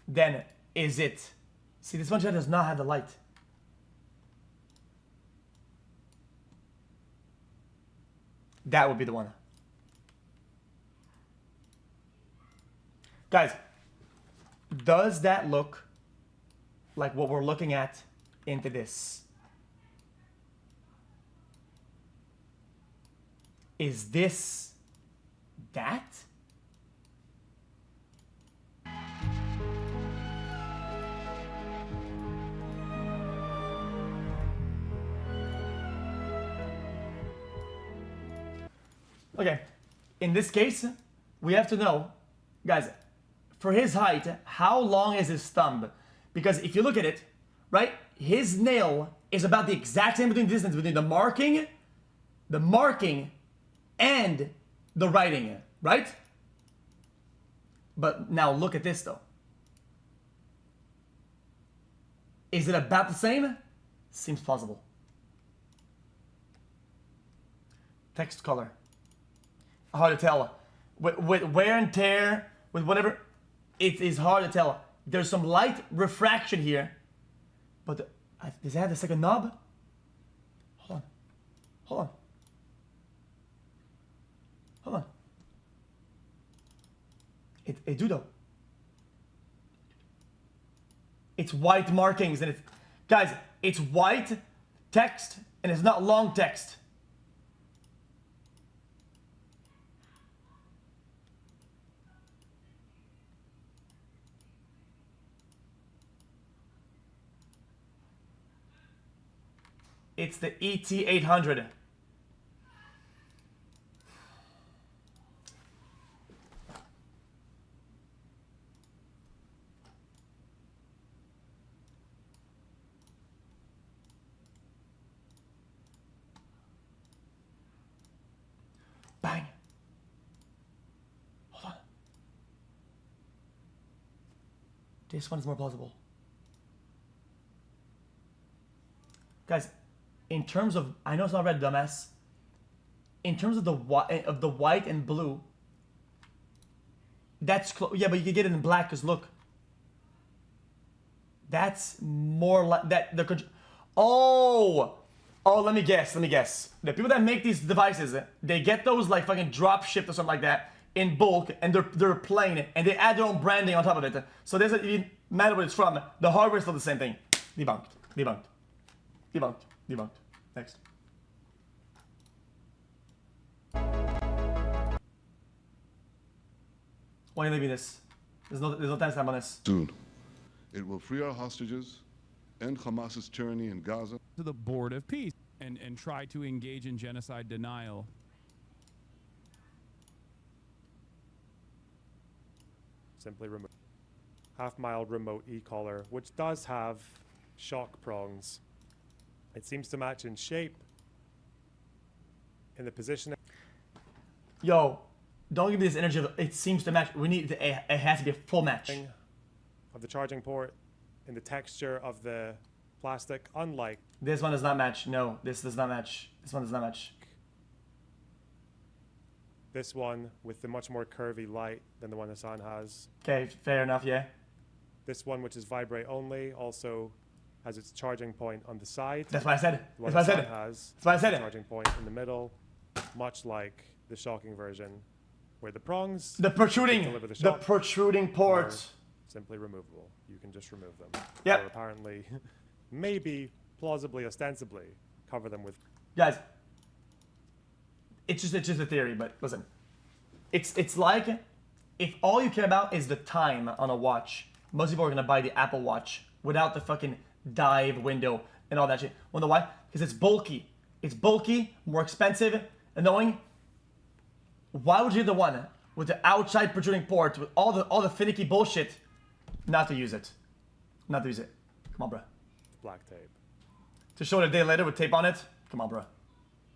Then is it? See, this one does not have the light. That would be the one. Guys, does that look like what we're looking at into this? Is this that? Okay, in this case, we have to know, guys, for his height, how long is his thumb? Because if you look at it, right, his nail is about the exact same distance between the marking and the writing, right? But now look at this though. Is it about the same? Seems plausible. Text color. Hard to tell. With wear and tear, with whatever, it is hard to tell. There's some light refraction here, but does it have the second knob? Hold on. It do though. It's white markings and guys, it's white text and it's not long text. It's the ET800. Bang. Hold on. This one is more plausible. Guys, in terms of, I know it's not red, dumbass. In terms of the white and blue, that's close. Yeah, but you can get it in black because look, that's more like that. Let me guess. The people that make these devices, they get those like fucking drop shipped or something like that in bulk, and they're plain, and they add their own branding on top of it. So it doesn't even matter where it's from. The hardware is still the same thing. Debunked. Next. Why are you leaving this? There's no timestamp on this. Soon, it will free our hostages, end Hamas's tyranny in Gaza. To the Board of Peace. And and try to engage in genocide denial. Simply remove. Half-mile remote e-collar, which does have shock prongs. It seems to match in shape, in the position. Yo, don't give me this energy of it seems to match. We need it has to be a full match. Of the charging port, in the texture of the plastic, unlike this one does not match. No, this does not match. This one does not match. this one with the much more curvy light than the one Hasan has. Okay, fair enough, yeah. This one, which is vibrate only, also has its charging point on the side. That's what I said. The one That's what I Hasan said. has That's what I said. a charging point in the middle, much like the shocking version, where the prongs, The protruding, deliver the the shock, protruding are port. simply removable. You can just remove them. Yep. Or apparently, maybe, plausibly, ostensibly, cover them with. Guys, it's just a theory, but listen. It's like if all you care about is the time on a watch, most people are gonna buy the Apple Watch without the fucking dive window and all that shit. Wonder why? Because it's bulky. It's bulky, more expensive, annoying. Why would you get the one with the outside protruding port with all the finicky bullshit? Not to use it. Not to use it. Come on, bro. Black tape. To show it a day later with tape on it? Come on, bro.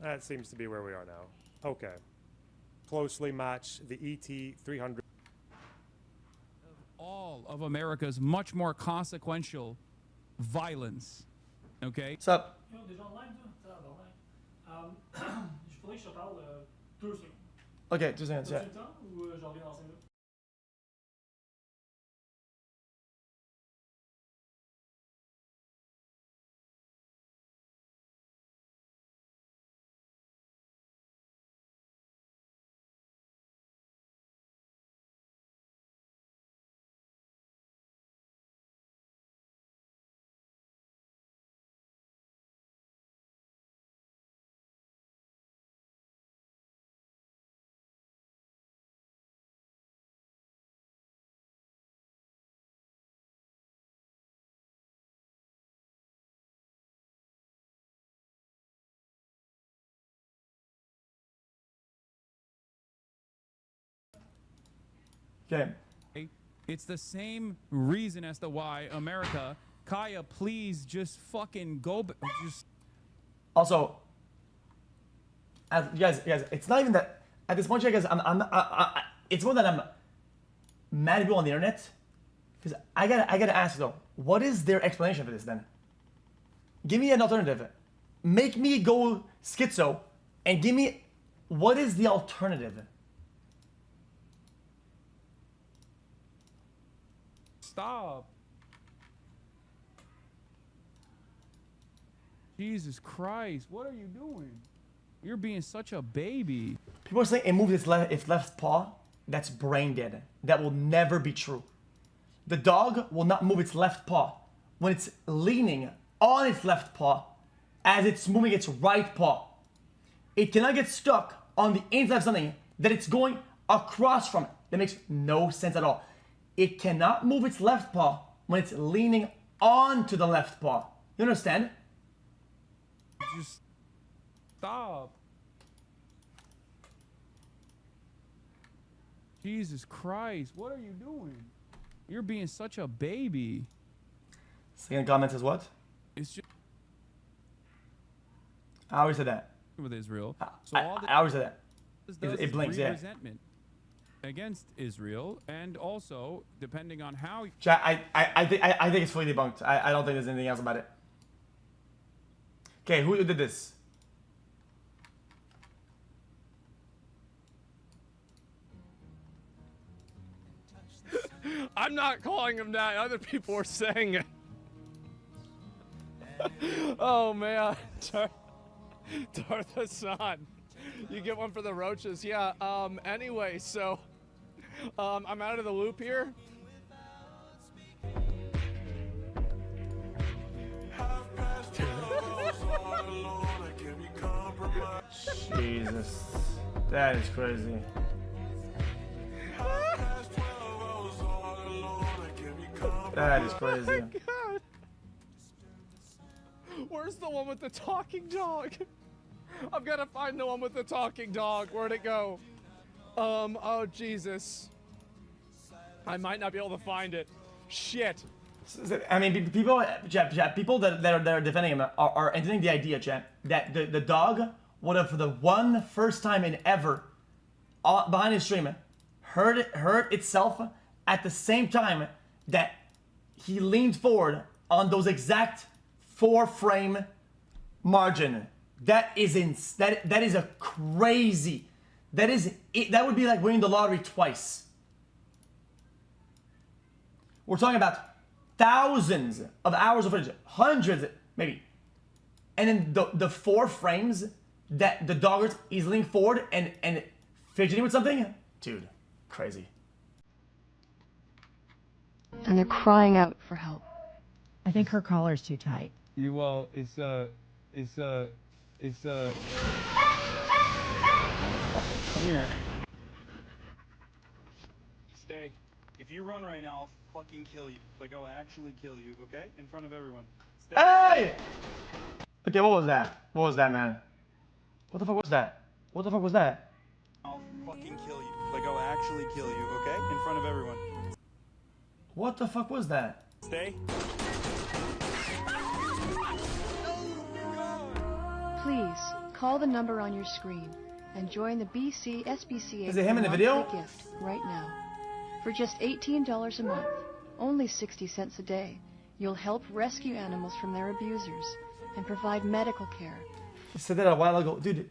That seems to be where we are now. Okay. Closely match the ET300. All of America's much more consequential violence. Okay? What's up? Okay, 2 seconds, yeah. Okay. It's the same reason as to why America, Kaya, please just fucking go. Just Also, you guys, it's not even that. At this point, you guys, it's more that I'm mad at people on the internet. Because I gotta ask though, what is their explanation for this then? Give me an alternative. Make me go schizo, and give me what is the alternative? stop. Jesus Christ, what are you doing? You're being such a baby. People are saying it moves its left paw. That's brain dead. That will never be true. The dog will not move its left paw when it's leaning on its left paw as it's moving its right paw. It cannot get stuck on the inside of something that it's going across from. That makes no sense at all. It cannot move its left paw when it's leaning onto the left paw. You understand? Just stop. Jesus Christ, what are you doing? You're being such a baby. Second comment says what? It's just I always said that. with Israel. So I always said that. this does It is blinks, breed yeah. resentment against Israel, and also depending on how. I think it's fully debunked. I don't think there's anything else about it. Okay, who did this? I'm not calling him that. Other people are saying it. Oh man, Darth Hasan, you get one for the roaches. Yeah. Anyway, so I'm out of the loop here. Jesus, that is crazy. That is crazy. God. Where's the one with the talking dog? I've got to find the one with the talking dog. Where'd it go? Oh, Jesus. I might not be able to find it. Shit. I mean, people, chat, people that are defending him are entertaining the idea, chat, that the dog would have, for the first time in ever, behind his stream, hurt itself at the same time that he leaned forward on those exact 4-frame margin. That is that is a crazy. That would be like winning the lottery twice. We're talking about thousands of hours of footage, hundreds maybe, and then the 4 frames that the dog is leaning forward and fidgeting with something, dude, crazy. And they're crying out for help. I think her collar's too tight. It's Come here. Stay. If you run right now, I'll fucking kill you. Like, I'll actually kill you, okay? In front of everyone. Stay. Hey! Okay, what was that? What was that, man? What the fuck was that? What the fuck was that? I'll fucking kill you. Like, I'll actually kill you, okay? In front of everyone. What the fuck was that? Stay. Please, call the number on your screen and join the BC SPCA Is it him in the video? gift right now. For just $18 a month, only 60 cents a day, you'll help rescue animals from their abusers and provide medical care. He said that a while ago. Dude,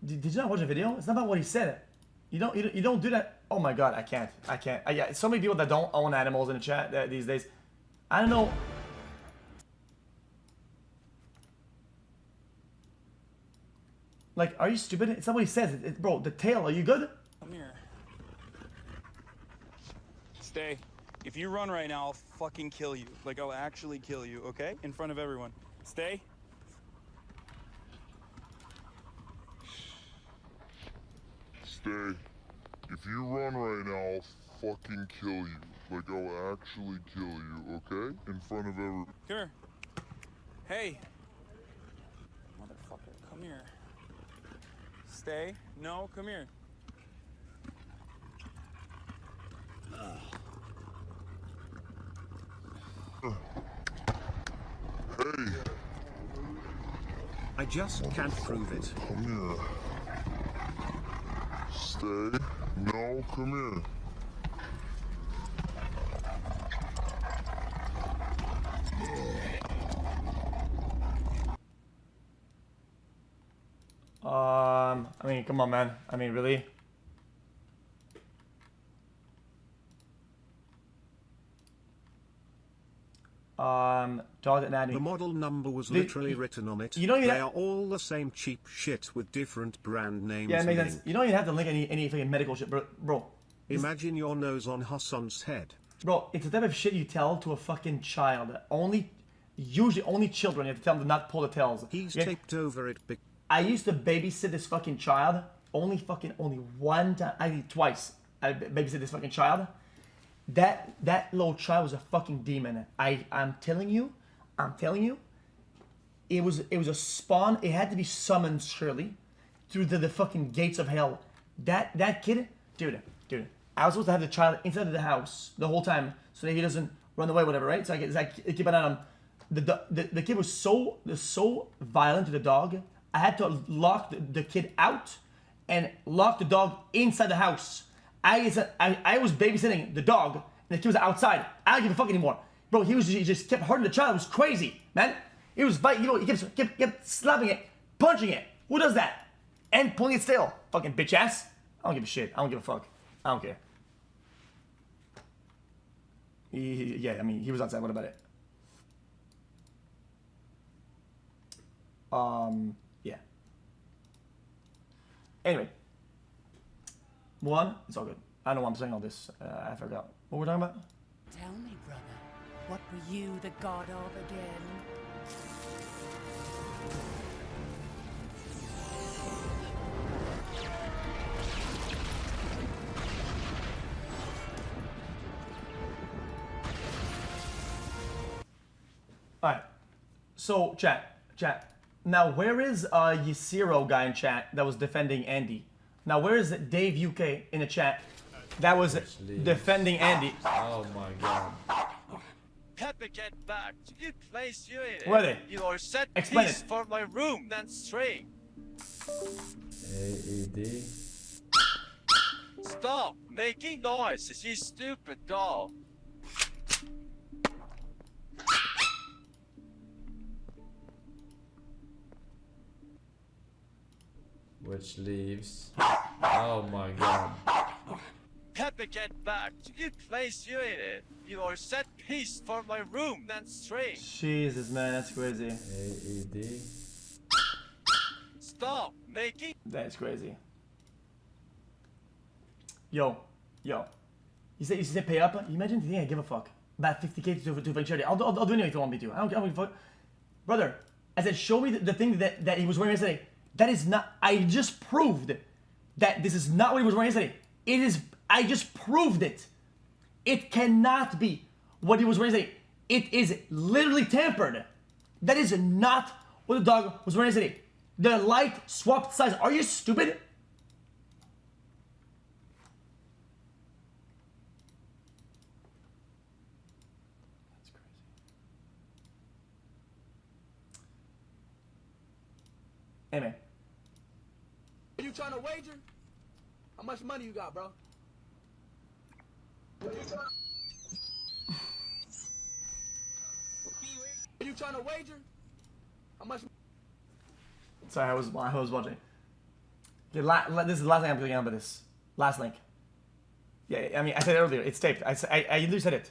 did you not watch the video? It's not about what he said. You don't do that. Oh my god, I can't. Yeah, so many people that don't own animals in the chat these days. I don't know. Like, are you stupid? It's not what he says. Bro, the tail, are you good? Come here. Stay. If you run right now, I'll fucking kill you. Like, I'll actually kill you, okay? In front of everyone. Stay. Stay. If you run right now, I'll fucking kill you. Like, I'll actually kill you, okay? In front of everyone. Come here. Hey. Motherfucker, come here. Stay. No, come here. Hey. I just can't prove it. Come here. Stay. No, come here. I mean, come on, man. I mean, really? Dog anatomy. The model number was literally written on it. You don't even they are all the same cheap shit with different brand names. Yeah, it makes sense. You don't even have to link any fucking medical shit, bro. Imagine your nose on Hasan's head. Bro, it's the type of shit you tell to a fucking child. Usually only children, you have to tell them to not pull the tails. He's taped over it. I used to babysit this fucking child. Only one time. I think twice. I babysit this fucking child. That little child was a fucking demon. I'm telling you, it was a spawn. It had to be summoned surely through the fucking gates of hell. That kid, dude. I was supposed to have the child inside of the house the whole time so that he doesn't run away, whatever, right? So I keep an eye on him. The kid was so violent to the dog. I had to lock the kid out and lock the dog inside the house. I was babysitting the dog, and the kid was outside. I don't give a fuck anymore. Bro, he just kept hurting the child. It was crazy, man. It was fighting, he kept slapping it, punching it. Who does that? And pulling its tail. Fucking bitch ass. I don't give a shit. I don't give a fuck. I don't care. Yeah, I mean, he was outside. What about it? Yeah. Anyway. It's all good. I don't know why I'm saying all this. I forgot. What were we talking about? Tell me, brother, what were you the god of again? Alright. So, chat. Chat. Now, where is Yasiro guy in chat that was defending Andy? Now, where is Dave UK in the chat that was defending Andy? Oh my god. Pepper, get back. You place you in it. Where are they? You are set Explain piece it. for my room. Then string. AED. Stop making noises, you stupid doll. Which leaves. Oh my god. Pepper, get back. You place you in it. You are set piece for my room. Then string. Jesus, man, that's crazy. AED. Stop making. That's crazy. Yo. You say pay up? You imagine if you think I give a fuck about 50k to fake charity? I'll do anything if you want me to. I don't give a fuck. Brother, I said, show me the thing that he was wearing yesterday. That is not. I just proved that this is not what he was wearing yesterday. It is. I just proved it. It cannot be what he was wearing yesterday. It is literally tampered. That is not what the dog was wearing yesterday. The light swapped sides. Are you stupid? That's crazy. Hey, man. Are you trying to wager? How much money you got, bro? Are you trying to wager? How much? Sorry, I was watching. Okay, this is the last thing I'm clicking on, but this last link. Yeah, I mean, I said it earlier. It's taped. I literally said it.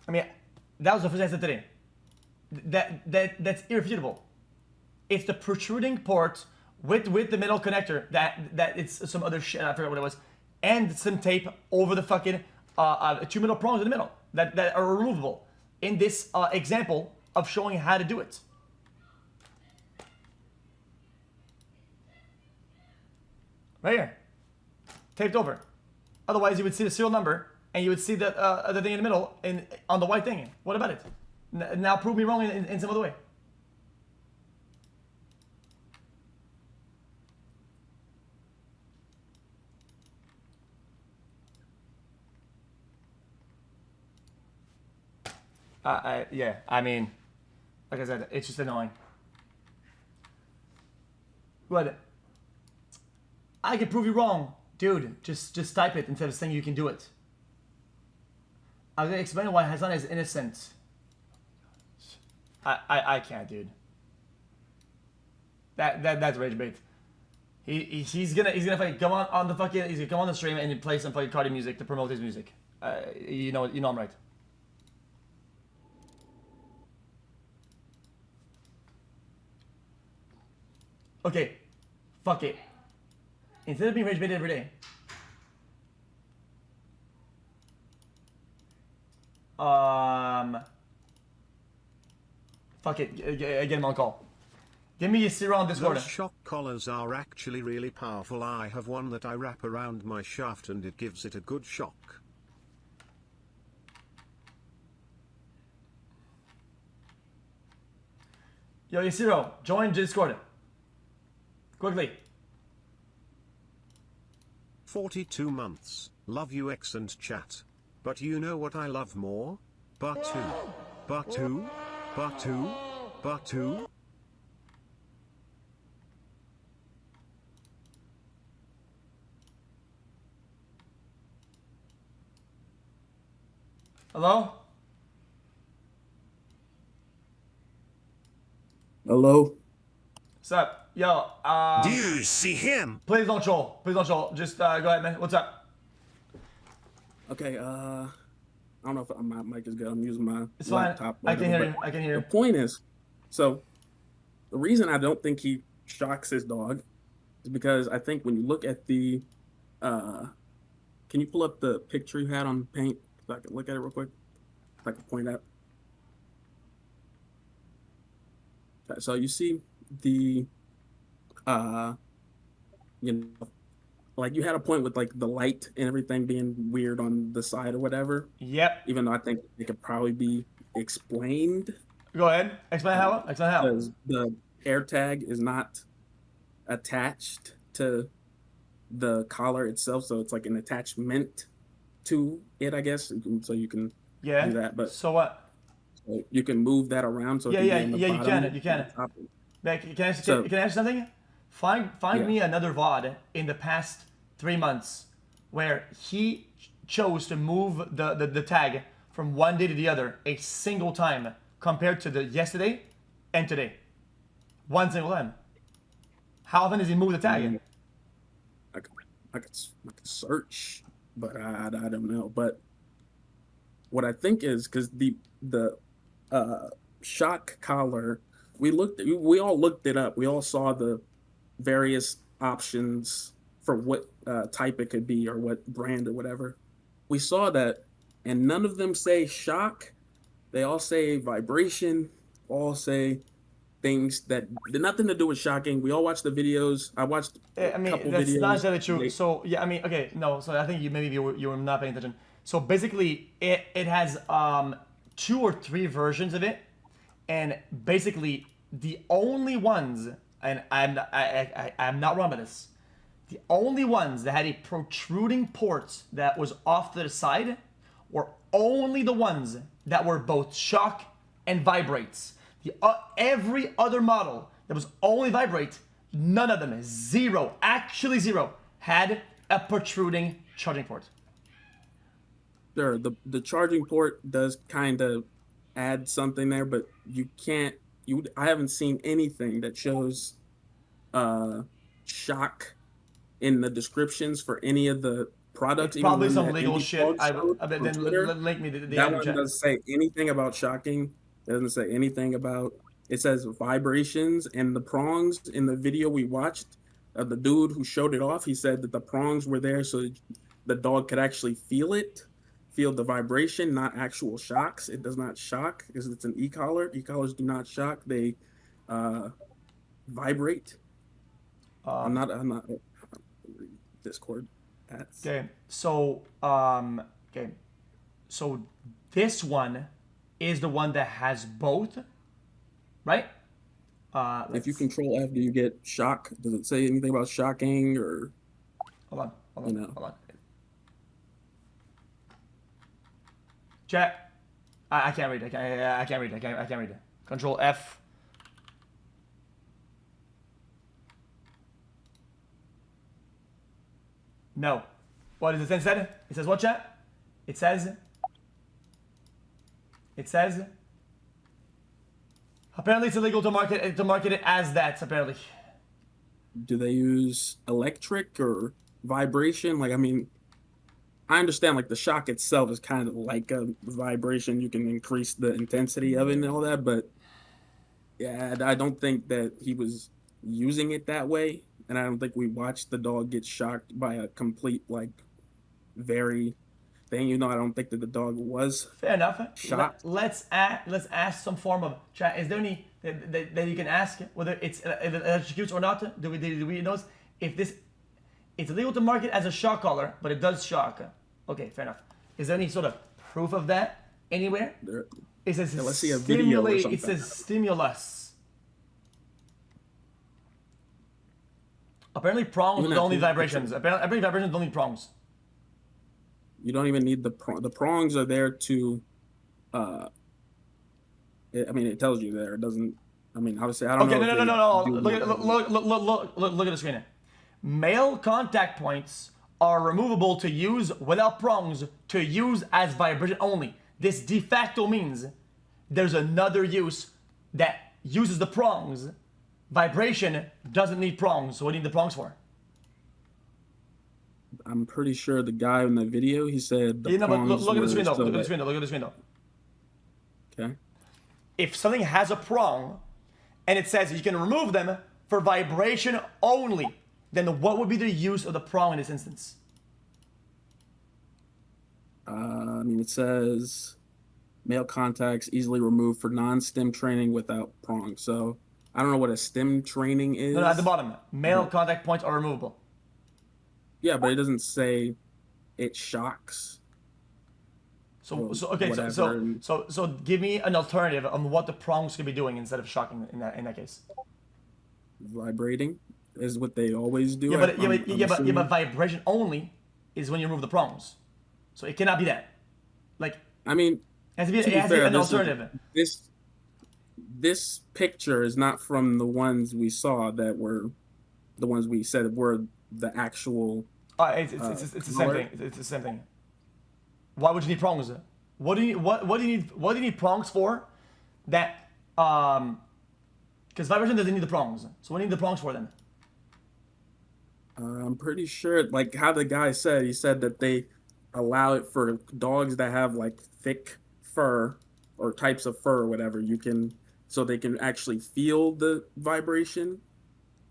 I mean, that was the first thing I said today. That's irrefutable. It's the protruding port with the middle connector that it's some other shit, I forgot what it was, and some tape over the fucking two middle prongs in the middle that are removable in this example of showing how to do it. Right here, taped over. Otherwise, you would see the serial number and you would see the thing in the middle on the white thing. What about it? Now prove me wrong in some other way. Yeah, I mean, like I said, it's just annoying. What? I can prove you wrong. Dude, just type it instead of saying you can do it. I'm gonna explain why Hasan is innocent. I can't, dude. That's rage bait. He's gonna fucking come on the fucking, he's gonna come on the stream and play some fucking Cardi music to promote his music. You know I'm right. Okay, fuck it. Instead of being rage baited every day, fuck it. Get him on call. Give me a Sierra on Discord. Those shock collars are actually really powerful. I have one that I wrap around my shaft and it gives it a good shock. Yo, Yasiro, join Discord. Quickly. 42 months. Love you X and chat. But you know what I love more? Batu. Batu. Batu. Batu. Hello? Hello? What's up? Yo, Do you see him? Please don't troll. Please don't troll. Just go ahead, man. What's up? Okay, I don't know if my mic is good. I'm using my It's laptop. fine. I can whatever, hear you. I can hear you. The point is, so the reason I don't think he shocks his dog is because I think when you look at the, can you pull up the picture you had on Paint so I can look at it real quick? If I can point out. Okay, so you see the, you know, like you had a point with like the light and everything being weird on the side or whatever. Yep. Even though I think it could probably be explained. Go ahead. Explain how. Explain how. Because the air tag is not attached to the collar itself, so it's like an attachment to it, I guess. So you can do that. But so what? So you can move that around. So it Yeah, can be yeah, on the yeah. You bottom can. You can. and top. Can I So- can I ask something? Find Yeah. me another VOD in the past 3 months where he chose to move the tag from one day to the other a single time compared to the yesterday and today. One single time. How often does he move the tag? I could search, but I don't know. But what I think is because the shock collar, we all looked it up. We all saw the various options for what type it could be or what brand or whatever. We saw that, and none of them say shock. They all say vibration. All say things that nothing to do with shocking. We all watched the videos. I watched a I mean, couple that's videos. not exactly true. So yeah, I mean, okay, no. So I think you were not paying attention. So basically, it has 2 or 3 versions of it, and basically the only ones, and I'm not wrong by this, the only ones that had a protruding port that was off to the side were only the ones that were both shock and vibrates. Every other model that was only vibrate, none of them, zero, actually zero, had a protruding charging port. Sure, the charging port does kind of add something there, but you can't. I haven't seen anything that shows shock in the descriptions for any of the products. It's probably even some that legal indie shit. blog Then link me the that item one chat. doesn't say anything about shocking. It doesn't say anything about. It says vibrations and the prongs in the video we watched. The dude who showed it off, he said that the prongs were there so the dog could actually feel it, feel the vibration, not actual shocks. It does not shock because it's an e-collar. E-collars do not shock. They vibrate. I'm not Discord. Okay, so so this one is the one that has both, right? If you control F, do you get shock? Does it say anything about shocking or? Hold on. Chat. I can't read. I can't read. Control F. No. What does it say? It says what, chat? It says. Apparently, it's illegal to market it as that. Apparently. Do they use electric or vibration? Like, I mean, I understand like the shock itself is kind of like a vibration. You can increase the intensity of it and all that, but yeah, I don't think that he was using it that way. And I don't think we watched the dog get shocked by a complete like very thing. You know, I don't think that the dog was fair enough. Shocked. Let's ask some form of chat. Is there any that you can ask whether if it executes or not? Do we know if this it's illegal to market as a shock collar, but it does shock? Okay, fair enough. Is there any sort of proof of that anywhere? It says let's see a video or something. It says stimulus. Apparently prongs don't need vibrations. Apparently vibrations don't need prongs. You don't even need the prongs are there to. I mean, it tells you there. It doesn't. I mean, obviously, I don't know. Okay, no. Look at the screen. Male contact points are removable to use without prongs to use as vibration only. This de facto means there's another use that uses the prongs. Vibration doesn't need prongs, so what do you need the prongs for? I'm pretty sure the guy in the video, he said the but prongs look at the screen though. were Look at the so screen though. Look at the screen though. Okay. If something has a prong, and it says you can remove them for vibration only, then what would be the use of the prong in this instance? I mean, it says male contacts easily removed for non-stim training without prongs. So I don't know what a stim training is. No, at the bottom, male contact points are removable. Yeah, but it doesn't say it shocks. So okay, so give me an alternative on what the prongs could be doing instead of shocking in that case. Vibrating is what they always do. But vibration only is when you remove the prongs, so it cannot be that. Like, I mean, it has to be an alternative. This picture is not from the ones we saw that were the ones we said were the actual. It's the same thing. It's the same thing. Why would you need prongs? What do you need prongs for? That because vibration doesn't need the prongs. So what do you need the prongs for then? I'm pretty sure, like how the guy said, he said that they allow it for dogs that have like thick fur or types of fur or whatever. So they can actually feel the vibration,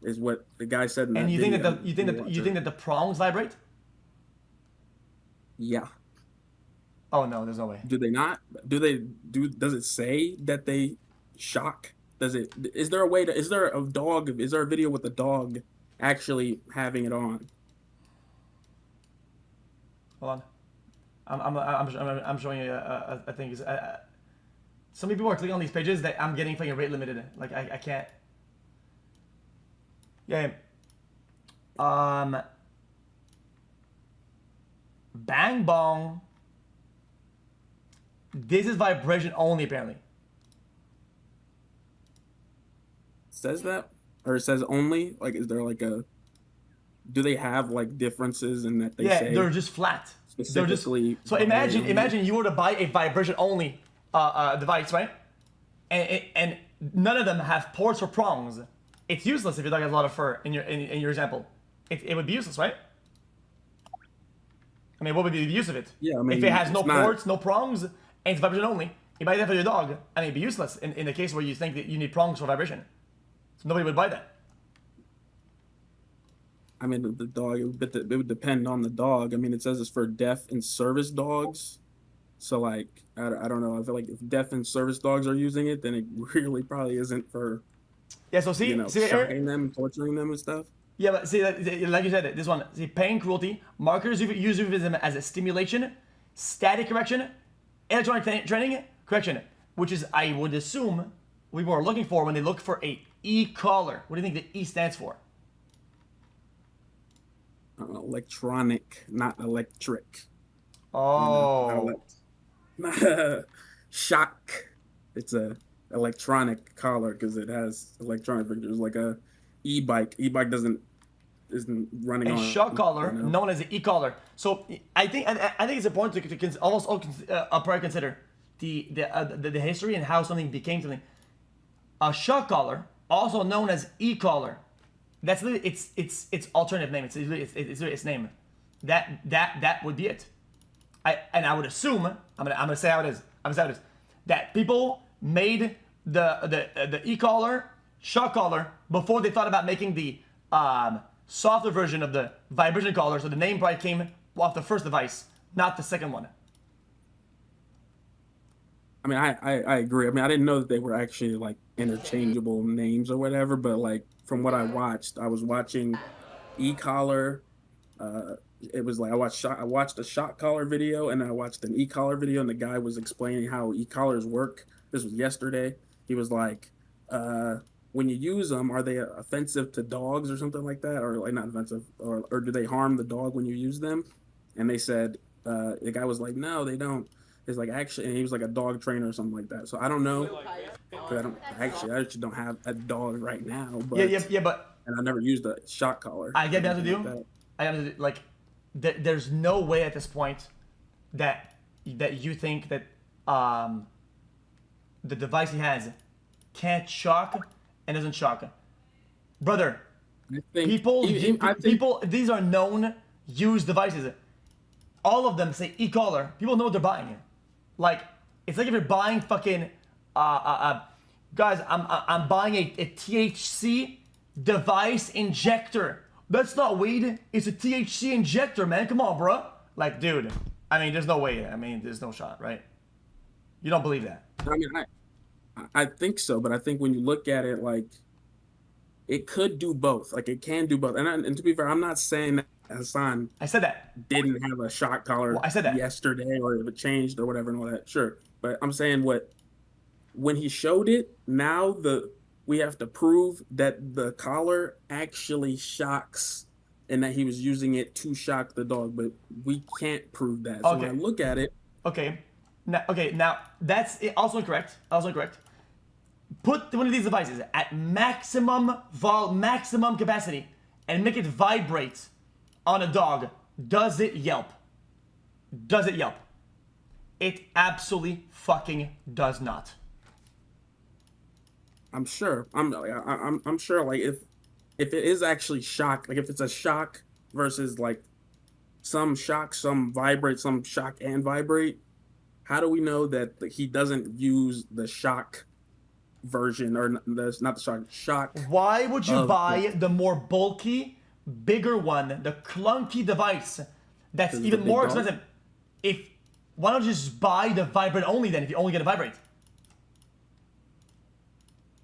is what the guy said. And you think that the prongs vibrate? Yeah. Oh no, there's no way. Do they not? Does it say that they shock? Is there a video with the dog actually having it on? Hold on. I'm showing you a thing. Some people are clicking on these pages that I'm getting fucking rate limited. Like I can't. Yeah. Bang bong. This is vibration only, apparently. Says that, or it says only? Like, is there like a? Do they have like differences in that they say? Yeah, they're just flat. Specifically. So imagine you were to buy a vibration only device, right? And none of them have ports or prongs. It's useless if your dog has a lot of fur. In your example, it would be useless, right? I mean, what would be the use of it? Yeah, I mean, if it has no ports, no prongs, and it's vibration only, you buy that for your dog. I mean, it'd be useless in the case where you think that you need prongs for vibration. So nobody would buy that. I mean, the dog, it would depend on the dog. I mean, it says it's for deaf and service dogs. So, like, I don't know. I feel like if deaf and service dogs are using it, then it really probably isn't for, yeah, so see shocking them, torturing them and stuff. Yeah, but see, like you said, this one, see, pain, cruelty, markers use euphemism as a stimulation, static correction, electronic training, correction, which is, I would assume, we were looking for when they look for a e-collar. What do you think the E stands for? Electronic, not electric. Oh. Not shock. It's a electronic collar because it has electronic features, like a e-bike. E-bike isn't running on a shock collar, known as an e-collar. So I think it's important to almost probably consider the history and how something became something. A shock collar, also known as e-collar, that's literally its alternative name. It's its name. That would be it. I would assume I'm gonna say how it is. That people made the e-collar, shock collar before they thought about making the softer version of the vibration collar. So the name probably came off the first device, not the second one. I mean, I agree. I mean, I didn't know that they were actually like interchangeable names or whatever, but like from what I was watching e-collar. It was like I watched a shock collar video and I watched an e-collar video, and the guy was explaining how e-collars work. This was yesterday. He was like, when you use them, are they offensive to dogs or something like that, or like not offensive, or do they harm the dog when you use them? And they said the guy was like, no, they don't. It's like actually, and he was like a dog trainer or something like that. So I don't know. I actually don't have a dog right now. But yeah, but and I never used a shock collar. I get down to you. There's no way at this point that you think that the device he has can't shock and doesn't shock. Brother, people, these are known used devices. All of them say e-collar. People know what they're buying. Like, it's like if you're buying fucking, guys, I'm buying a THC device injector. That's not weed. It's a THC injector, man. Come on, bro. Like, dude. I mean, there's no way. I mean, there's no shot, right? You don't believe that? I mean, I think so, but I think when you look at it, like, it could do both. Like it can do both. And to be fair, I'm not saying that Hasan I said that didn't have a shock collar I said that yesterday or if it changed or whatever and all that. Sure. But I'm saying when he showed it, now we have to prove that the collar actually shocks and that he was using it to shock the dog, but we can't prove that. So when I look at it. Okay. Now that's also incorrect. Put one of these devices at maximum capacity and make it vibrate on a dog. Does it yelp? Does it yelp? It absolutely fucking does not. I'm sure. I'm sure. Like if it is actually shock, like if it's a shock versus like some shock, some vibrate, some shock and vibrate. How do we know that he doesn't use the shock version or not the shock? Why would you buy the more bulky, bigger one, the clunky device that's even more expensive? Why don't you just buy the vibrate only then if you only get a vibrate?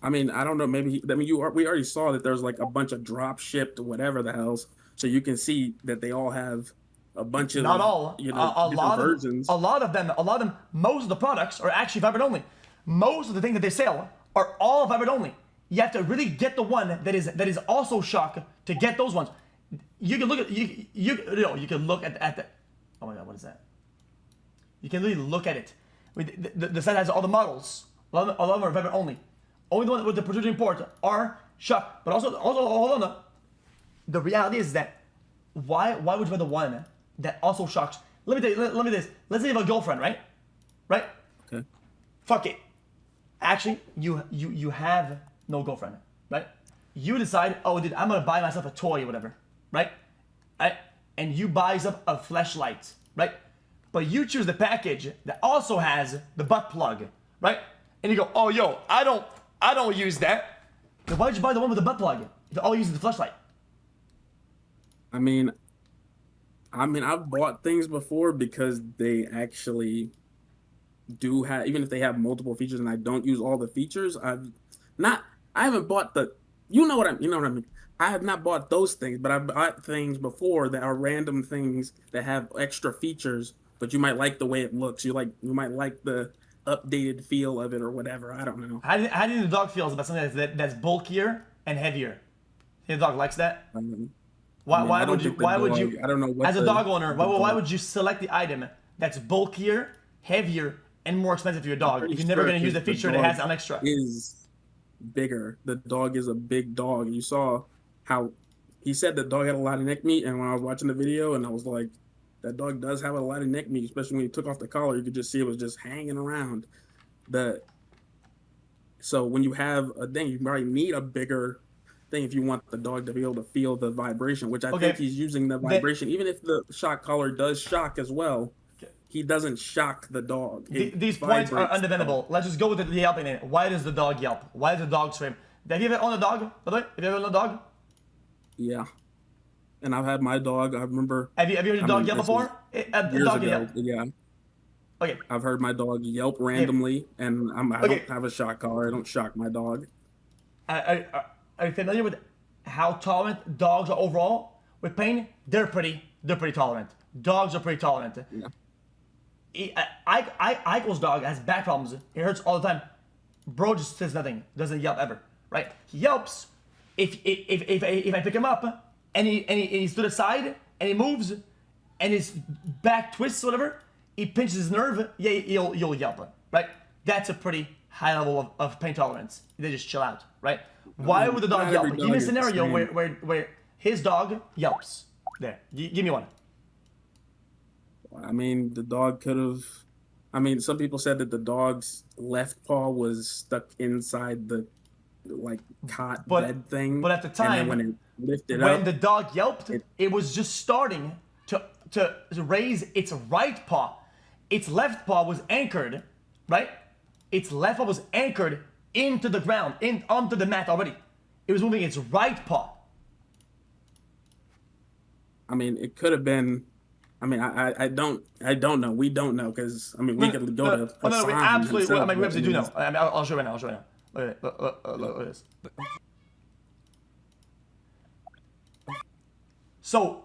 I mean, I don't know. Maybe we already saw that there's like a bunch of drop shipped whatever the hell's, so you can see that they all have a bunch of not all, different versions. A lot of them. Most of the products are actually vibrate only. Most of the things that they sell are all vibrate only. You have to really get the one that is also shock to get those ones. You can look at you can look at the. Oh my god, what is that? You can really look at it. The site has all the models. A lot of them are vibrate only. Only the one with the protruding port are shock. But also hold on. The reality is that why would you buy the one that also shocks? Let me this. Let's say you have a girlfriend, right? Right? Okay. Fuck it. Actually, you have no girlfriend, right? You decide, oh, dude, I'm gonna buy myself a toy or whatever, right? And you buy yourself a flashlight, right? But you choose the package that also has the butt plug, right? And you go, oh, yo, I don't use that. Then why did you buy the one with the butt plug if all you use is the flashlight? I mean, I've bought things before because they actually do have, even if they have multiple features and I don't use all the features, I haven't bought you know what I mean. I have not bought those things, but I've bought things before that are random things that have extra features, but you might like the way it looks. You might like the updated feel of it or whatever. I don't know. How do you think the dog feels about something that's bulkier and heavier? The dog likes that? Why would you? I don't know. As a dog owner, why would you select the item that's bulkier, heavier, and more expensive for your dog if you're never going to use the feature that has an extra? Is bigger. The dog is a big dog. You saw how he said the dog had a lot of neck meat, and when I was watching the video, and I was like, that dog does have a lot of neck meat, especially when he took off the collar. You could just see it was just hanging around. So when you have a thing, you probably need a bigger thing if you want the dog to be able to feel the vibration, which I think he's using the vibration. Even if the shock collar does shock as well, he doesn't shock the dog. These points are undefendable. Let's just go with the yelping. Why does the dog yelp? Why does the dog scream? Have you ever owned a dog, by the way? Have you ever owned a dog? Yeah. And I've had my dog. I remember. Have you heard your dog yelp before? Years ago. Yeah. Okay. I've heard my dog yelp randomly, and I don't have a shock collar. I don't shock my dog. Are you familiar with how tolerant dogs are overall with pain? They're pretty tolerant. Dogs are pretty tolerant. Yeah. Eichel's dog has back problems. It hurts all the time. Bro just says nothing. Doesn't yelp ever. Right? He yelps if I pick him up and he's to the side and he moves and his back twists or whatever. He pinches his nerve. Yeah, you'll yelp. Right? That's a pretty high level of pain tolerance. They just chill out. Right? Why would the dog yelp? Give me a scenario where his dog yelps. There. Give me one. I mean, the dog could have. I mean, some people said that the dog's left paw was stuck inside the cot bed thing. But at the time, and then when it lifted when the dog yelped, it was just starting to raise its right paw. Its left paw was anchored, right? Its left paw was anchored into the ground, onto the mat already. It was moving its right paw. I mean, it could have been. I mean, I don't know. We don't know because I mean, we could go to. No, we absolutely. I mean, we absolutely do know. I mean, I'll show you right now. Look at this. So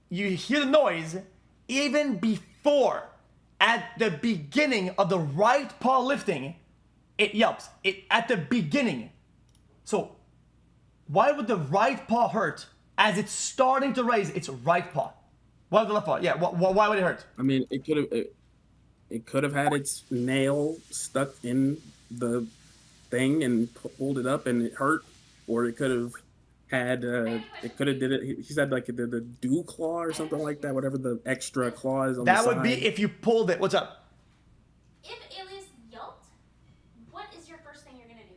you hear the noise even before, at the beginning of the right paw lifting, it yelps. It at the beginning. So why would the right paw hurt as it's starting to raise its right paw? Why would the left paw? Yeah, why would it hurt? I mean, it could have had its nail stuck in the thing and pulled it up and it hurt, or it could have had it could have did it. He said like the dew claw or something like that, whatever the extra claw is on the That side. would be if you pulled it. What's up? If Alias yelped, what is your first thing you're gonna do?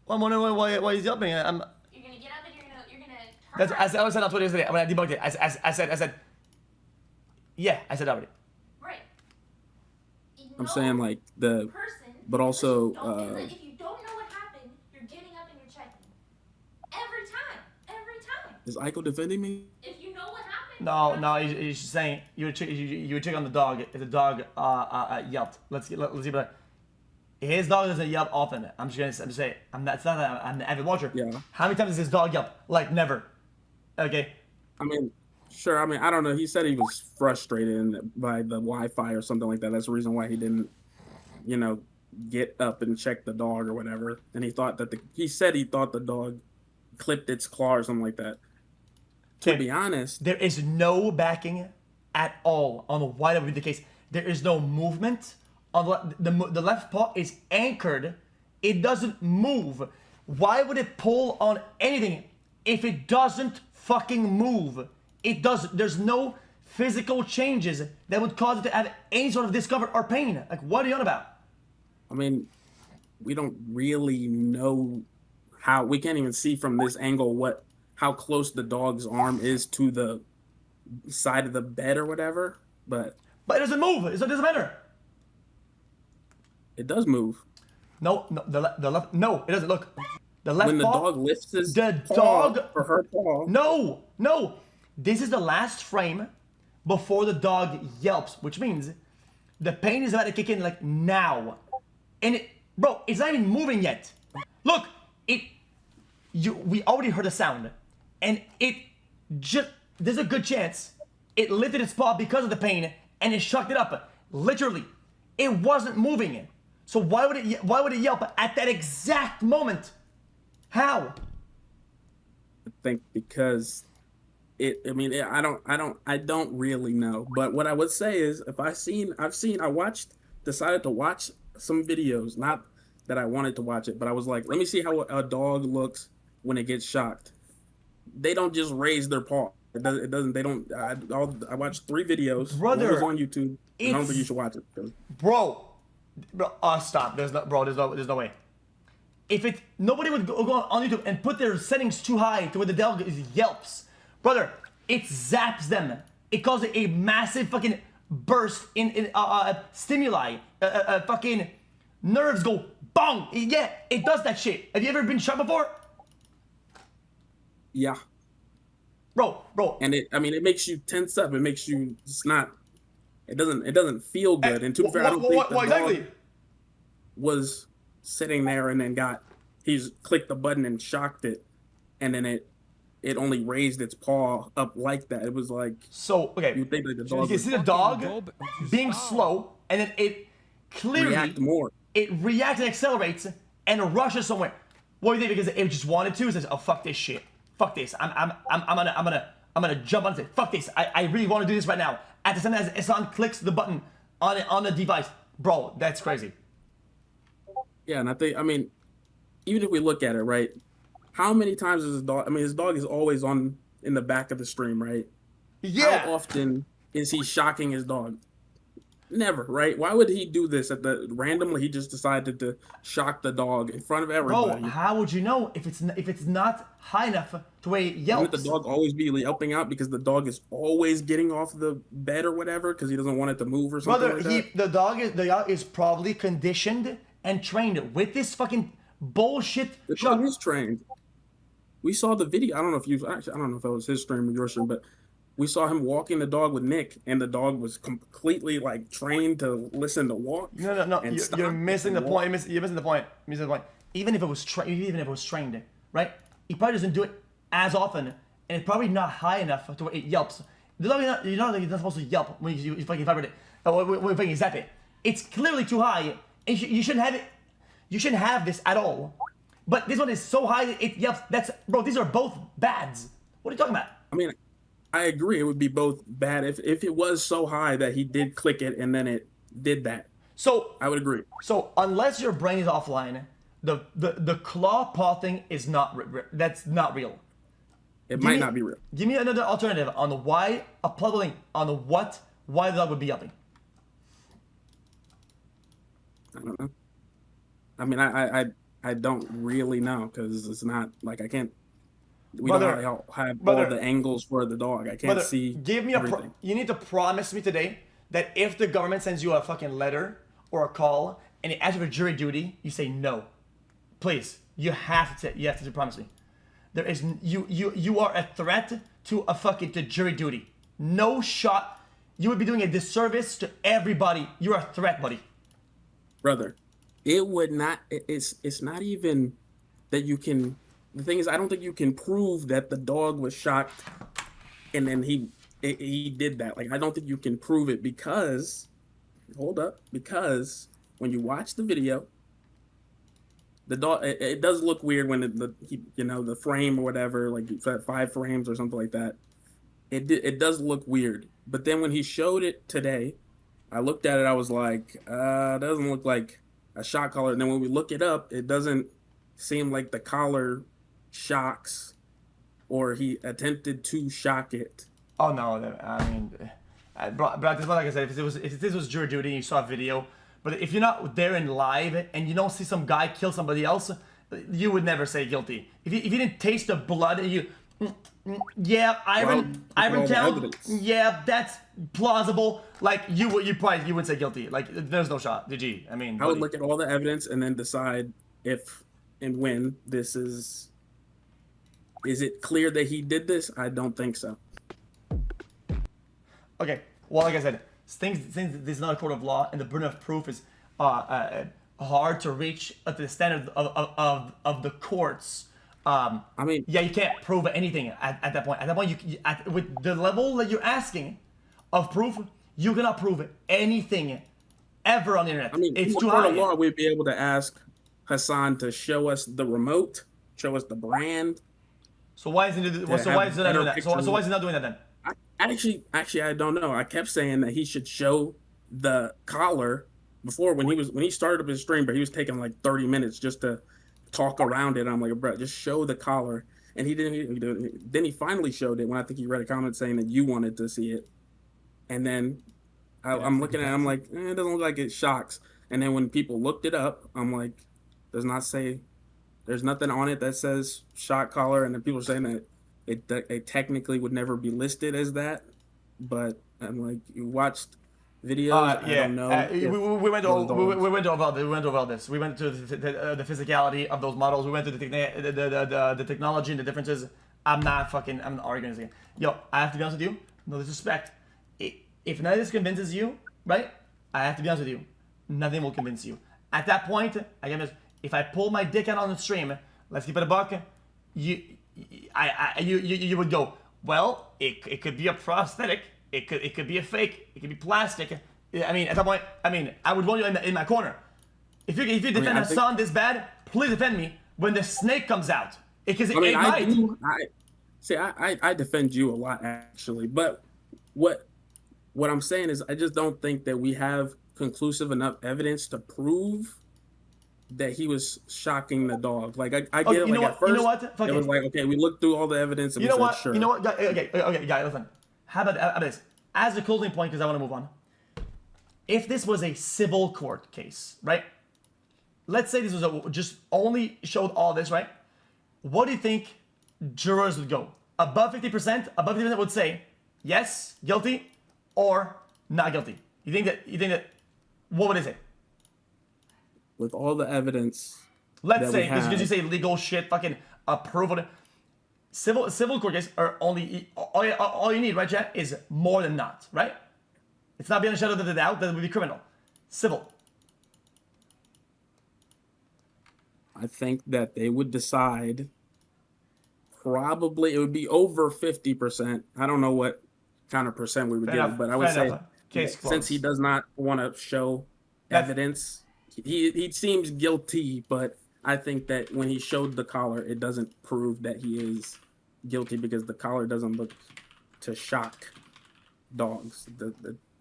Well, I'm wondering why he's yelping. You're gonna get up and you're gonna That's as I said on Twitter yesterday. When I debunked it, I said, yeah, I said that already. Right. I'm saying like the, but also If you don't know what happened, you're getting up and you're checking. Every time. is Aiko defending me? If you know what happened. No, he's just saying you would check on the dog if the dog yelped. Let's see, but his dog doesn't yelp often. I'm just saying I'm not an avid watcher. Yeah. How many times does his dog yelp? Like never. Okay. I mean, sure. I mean, I don't know. He said he was frustrated by the Wi-Fi or something like that. That's the reason why he didn't, get up and check the dog or whatever. And he thought that he said he thought the dog clipped its claw or something like that. To be honest, there is no backing at all on why that would be the case. There is no movement. On the left paw is anchored. It doesn't move. Why would it pull on anything if it doesn't fucking move? It does. There's no physical changes that would cause it to have any sort of discomfort or pain. Like, what are you on about? I mean, we don't really know how. We can't even see from this angle how close the dog's arm is to the side of the bed or whatever. But it doesn't move. It doesn't matter. It does move. No, the left. No, it doesn't. Look, the left. When the paw, dog lifts his dog or her paw. No. This is the last frame before the dog yelps, which means the pain is about to kick in like now, and it's not even moving yet. Look, we already heard a sound, and there's a good chance it lifted its paw because of the pain and it shucked it up. Literally, it wasn't moving. So why would it yelp at that exact moment? How? I think because I don't really know. But what I would say is, decided to watch some videos. Not that I wanted to watch it, but I was like, let me see how a dog looks when it gets shocked. They don't just raise their paw. It doesn't. They don't. I watched 3 videos. Brother, one was on YouTube. I don't think you should watch it. Bro, stop. There's no way. If nobody would go on YouTube and put their settings too high to where the dog yelps. Brother, it zaps them. It causes a massive fucking burst in stimuli. Fucking nerves go bong. Yeah, it does that shit. Have you ever been shot before? Yeah. Bro. And it makes you tense up. It makes you it doesn't feel good. And to be fair, I don't think the dog was sitting there and then he's clicked the button and shocked it, and then it only raised its paw up like that. It was like, so okay. You think that the dog? You see the dog being slow, and then it clearly react more. It reacts and accelerates and rushes somewhere. What do you think? Because it just wanted to. It says, "Oh fuck this shit. Fuck this. I'm gonna jump on and say fuck this. I really want to do this right now." At the same time as Hasan clicks the button on the device, bro, that's crazy. Yeah, and I think even if we look at it, right? How many times is his dog? His dog is always in the back of the stream, right? Yeah. How often is he shocking his dog? Never, right? Why would he do this randomly? He just decided to shock the dog in front of everybody. Bro, how would you know if it's not high enough to where it yelps? Wouldn't the dog always be yelping out because the dog is always getting off the bed or whatever because he doesn't want it to move or something like that? The dog is probably conditioned and trained with this fucking bullshit. The dog is trained. We saw the video. I don't know if it was his stream or your stream, but we saw him walking the dog with Nick, and the dog was completely trained to listen to walk. No. You're missing the point. You're missing the point. Even if it was trained, right? He probably doesn't do it as often and it's probably not high enough to where it yelps. You're not supposed to yelp when you fucking vibrate it. When you fucking zap it. It's clearly too high, and you shouldn't have it. You shouldn't have this at all. But this one is so high that it yelps. Bro, these are both bads. What are you talking about? I mean, I agree. It would be both bad if it was so high that he did click it and then it did that. So I would agree. So unless your brain is offline, the claw paw thing is that's not real. It might not be real. Give me another alternative on the why a puzzling on the why the dog would be yelping. I don't know. I mean, I don't really know because it's not like I can't. We don't have all the angles for the dog. I can't see. Give me you need to promise me today that if the government sends you a fucking letter or a call and it asks you for jury duty, you say no. Please, you have to promise me. There is you are a threat to to jury duty. No shot. You would be doing a disservice to everybody. You're a threat, buddy. Brother, it would not. It's not even that you can. The thing is, I don't think you can prove that the dog was shocked, and then he did that. Like, I don't think you can prove it because, because when you watch the video, the dog it does look weird when the frame or whatever, like 5 frames or something like that. It does look weird. But then when he showed it today, I looked at it. I was like, it doesn't look like a shock collar. And then when we look it up, it doesn't seem like the collar shocks or he attempted to shock it. Oh no, I mean, but this one, like I said, if this was jury duty and you saw a video, but if you're not there in live and you don't see some guy kill somebody else, you would never say guilty. If you didn't taste the blood and you, Iron count, that's plausible. Like you wouldn't say guilty. Like there's no shot. GG. I mean, I would look at all the evidence and then decide if and when this is. Is it clear that he did this? I don't think so. Okay. Well, like I said, since this is not a court of law and the burden of proof is hard to reach at the standard of the courts. I mean, you can't prove anything at that point. At that point, with the level that you're asking of proof, you cannot prove anything ever on the internet. I mean, it's too high. high. Law, we'd be able to ask Hasan to show us the remote, show us the brand. So why isn't it? So why is he not doing that? So why is he not doing that then? Actually, I don't know. I kept saying that he should show the collar before when he started up his stream, but he was taking like 30 minutes just to talk around it. I'm like, bro, just show the collar. And he didn't. Then he finally showed it when I think he read a comment saying that you wanted to see it. And then I'm looking at it, I'm like, it doesn't look like it shocks. And then when people looked it up, I'm like, there's nothing on it that says shock collar. And then people are saying that it technically would never be listed as that. But I'm like, you watched videos. I don't know. We went over this. We went to the physicality of those models. We went to the technology and the differences. I'm not arguing this again. Yo, I have to be honest with you. No disrespect. If none of this convinces you, right? I have to be honest with you. Nothing will convince you. At that point, if I pull my dick out on the stream, let's keep it a buck. You would go, well, it could be a prosthetic. It could be a fake. It could be plastic. I mean, at that point, I would want you in my corner. If you defend Hasan this bad, please defend me when the snake comes out. Because it might. I defend you a lot actually, but what I'm saying is I just don't think that we have conclusive enough evidence to prove that he was shocking the dog. Like I get it. Like at first, it was like, okay, we looked through all the evidence and we said, sure. You know what? Okay, guy, listen. How about this? As a closing point, because I want to move on. If this was a civil court case, right? Let's say this was just only showed all this, right? What do you think jurors would go? Above 50%? Above 50% would say yes, guilty, or not guilty. You think that? What would it say? With all the evidence. Let's say because you say legal shit, fucking approval. Civil court case are only all you need, right, chat, is more than not, right? It's not beyond a shadow of the doubt that it would be criminal. Civil. I think that they would decide probably it would be over 50%. I don't know what kind of percent we would Fair give enough, it, but I would fair say enough. Case since he closed. does not want to show evidence, he seems guilty, but I think that when he showed the collar, it doesn't prove that he is guilty because the collar doesn't look to shock dogs.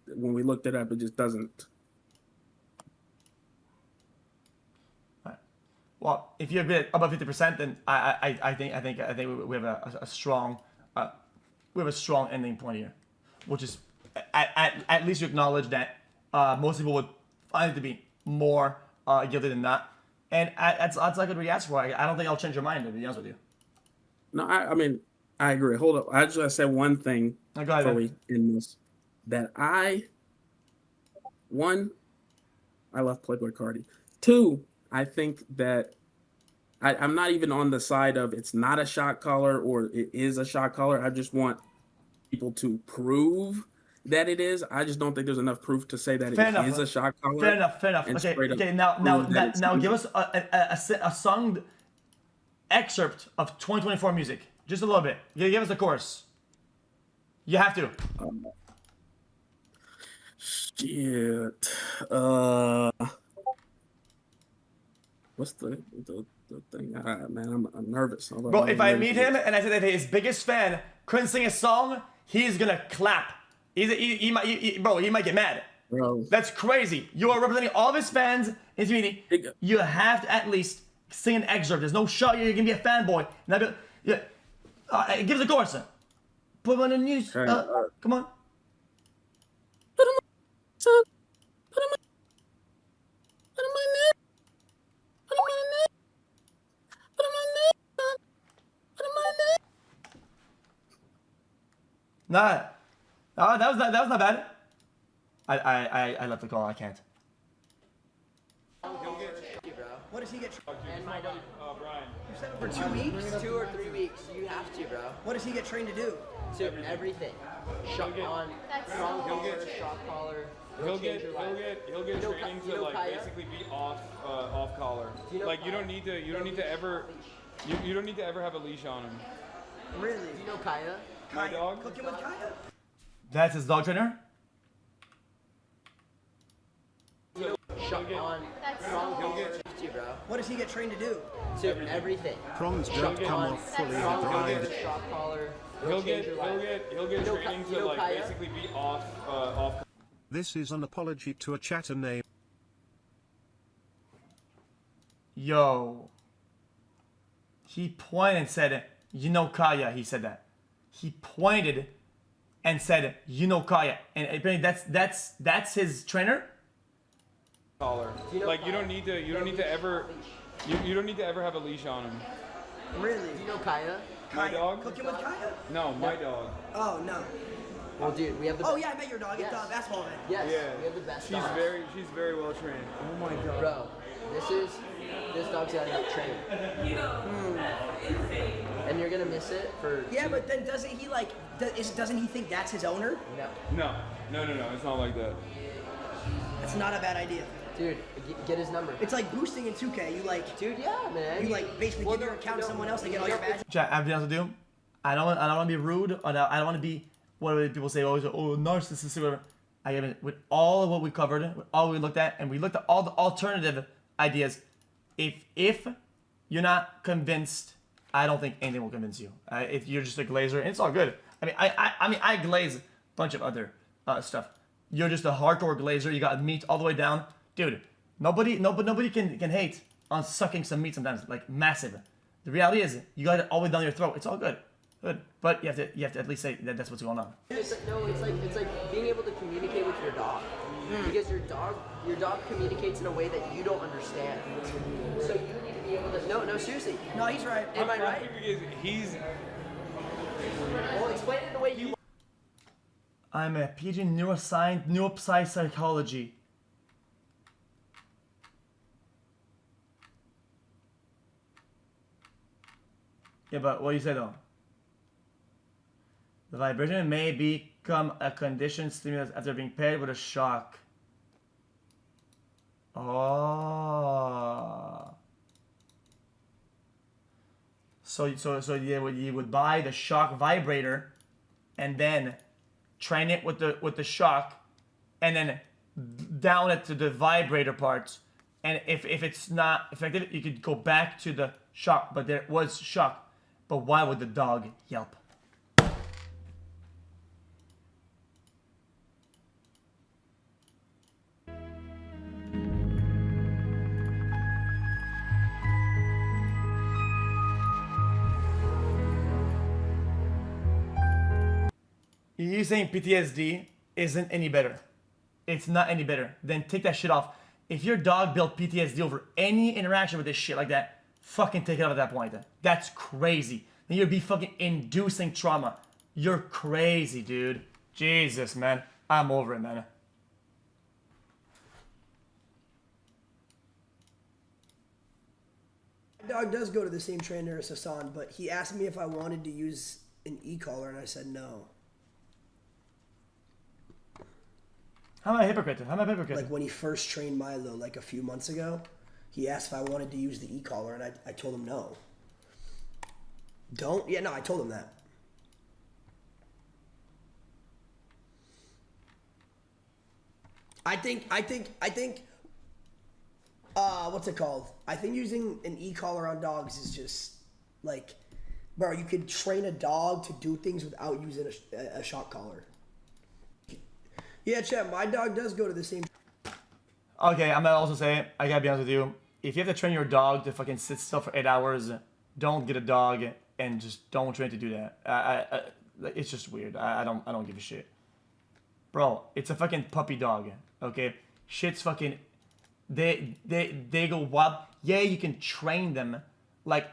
When we looked it up, it just doesn't. Well, if you're above 50%, then I think we have a strong ending point here, which is at least you acknowledge that most people would find it to be more guilty than not, and that's like what we asked for. I don't think I'll change your mind, to be honest with you. No, I mean I agree. Hold up, I just said one thing fully in this that I love Playboy Cardi. 2, I think that I'm not even on the side of it's not a shock collar or it is a shock collar. I just want people to prove that it is. I just don't think there's enough proof to say that it is a shock collar. Fair enough. Okay. Now give us a song excerpt of 2024 music, just a little bit. Give us the chorus. You have to. Shit. What's the thing? Man, I'm nervous. Bro, if I meet him and I say that his biggest fan couldn't sing a song, he's gonna clap. He might get mad. Bro, that's crazy. You are representing all of his fans in his community. You have to at least sing an excerpt. There's no shot you're gonna be a fanboy. Give us a chorus. Put him on the news. Come on. Put him on. Son. Put him on. Put him on there. Put him on there. Put him on there. Put him on there. Nah, that was not bad. I left the call. I can't. What does he get? And my dog, Brian. You said it for 2 weeks? 2 or 3 weeks. You have to, bro. What does he get trained to do? Everything. Shock on, strong collar, shock collar. He'll get training to like basically be off collar. Like you don't need to ever have a leash on him. Really? Do you know Kaya? My dog. Cooking with Kaya? That's his dog trainer? Shock on, strong collar. Bro. What does he get trained to do? Everything. Prongs don't come off fully dried. Shock collar. He'll get training to like basically be off. This is an apology to a chatter name. Yo. He pointed and said, you know Kaya, he said that. He pointed and said, you know Kaya. And apparently that's his trainer? Collar. Like you don't need to ever have a leash on him. Really? Do you know Kaya? My dog? Cooking with Kaya? No, my dog. Oh, no. Well, dude, we have the. Oh yeah, I met your dog. It's basketball man. Yes. Yeah. We have the best. She's very well trained. Oh my god. Bro, this dog's gotta get trained. And you're gonna miss it for. Yeah, but then doesn't he doesn't he think that's his owner? No. It's not like that. That's not a bad idea. Dude, get his number. It's like boosting in 2K. You like. Dude, yeah, man. You like basically give your account to someone else to get all your badges. Chat, I have to be honest with you. I don't want to be rude, or I don't want to be whatever people say. Always, narcissistic, whatever. I mean, with all of what we covered, with all we looked at, and we looked at all the alternative ideas. If you're not convinced, I don't think anything will convince you. If you're just a glazer, and it's all good. I mean, I glaze a bunch of other stuff. You're just a hardcore glazer. You got meat all the way down, dude. Nobody can hate on sucking some meat sometimes, like massive. The reality is, you got it all the way down your throat. It's all good. But you have to at least say that that's what's going on. It's like being able to communicate with your dog, because your dog communicates in a way that you don't understand. So you need to be able to. No, seriously. No, he's right. Am I right? He's. Well, explain it the way you. I'm a PhD in neuroscience, neuropsychology. Yeah, but what do you say though? The vibration may become a conditioned stimulus after being paired with a shock. Oh. So you would buy the shock vibrator, and then train it with the shock, and then down it to the vibrator parts. And if it's not effective, you could go back to the shock. But there was shock. But why would the dog yelp? You saying PTSD isn't any better. It's not any better. Then take that shit off. If your dog built PTSD over any interaction with this shit like that, fucking take it off at that point. That's crazy. Then you'd be fucking inducing trauma. You're crazy, dude. Jesus, man. I'm over it, man. My dog does go to the same trainer as Hasan, but he asked me if I wanted to use an e-collar, and I said no. How am I a hypocrite? How am I a hypocrite? Like when he first trained Milo, like a few months ago, he asked if I wanted to use the e-collar, and I told him no. Don't? Yeah, no, I told him that. I think, what's it called? I think using an e-collar on dogs is just, like, bro, you could train a dog to do things without using a shock collar. Yeah, Chet, my dog does go to the same... Okay, I'm gonna also say, I gotta be honest with you, if you have to train your dog to fucking sit still for 8 hours, don't get a dog and just don't train to do that. It's just weird. I don't give a shit. Bro, it's a fucking puppy dog, okay? Shit's fucking... They go wild. Yeah, you can train them. Like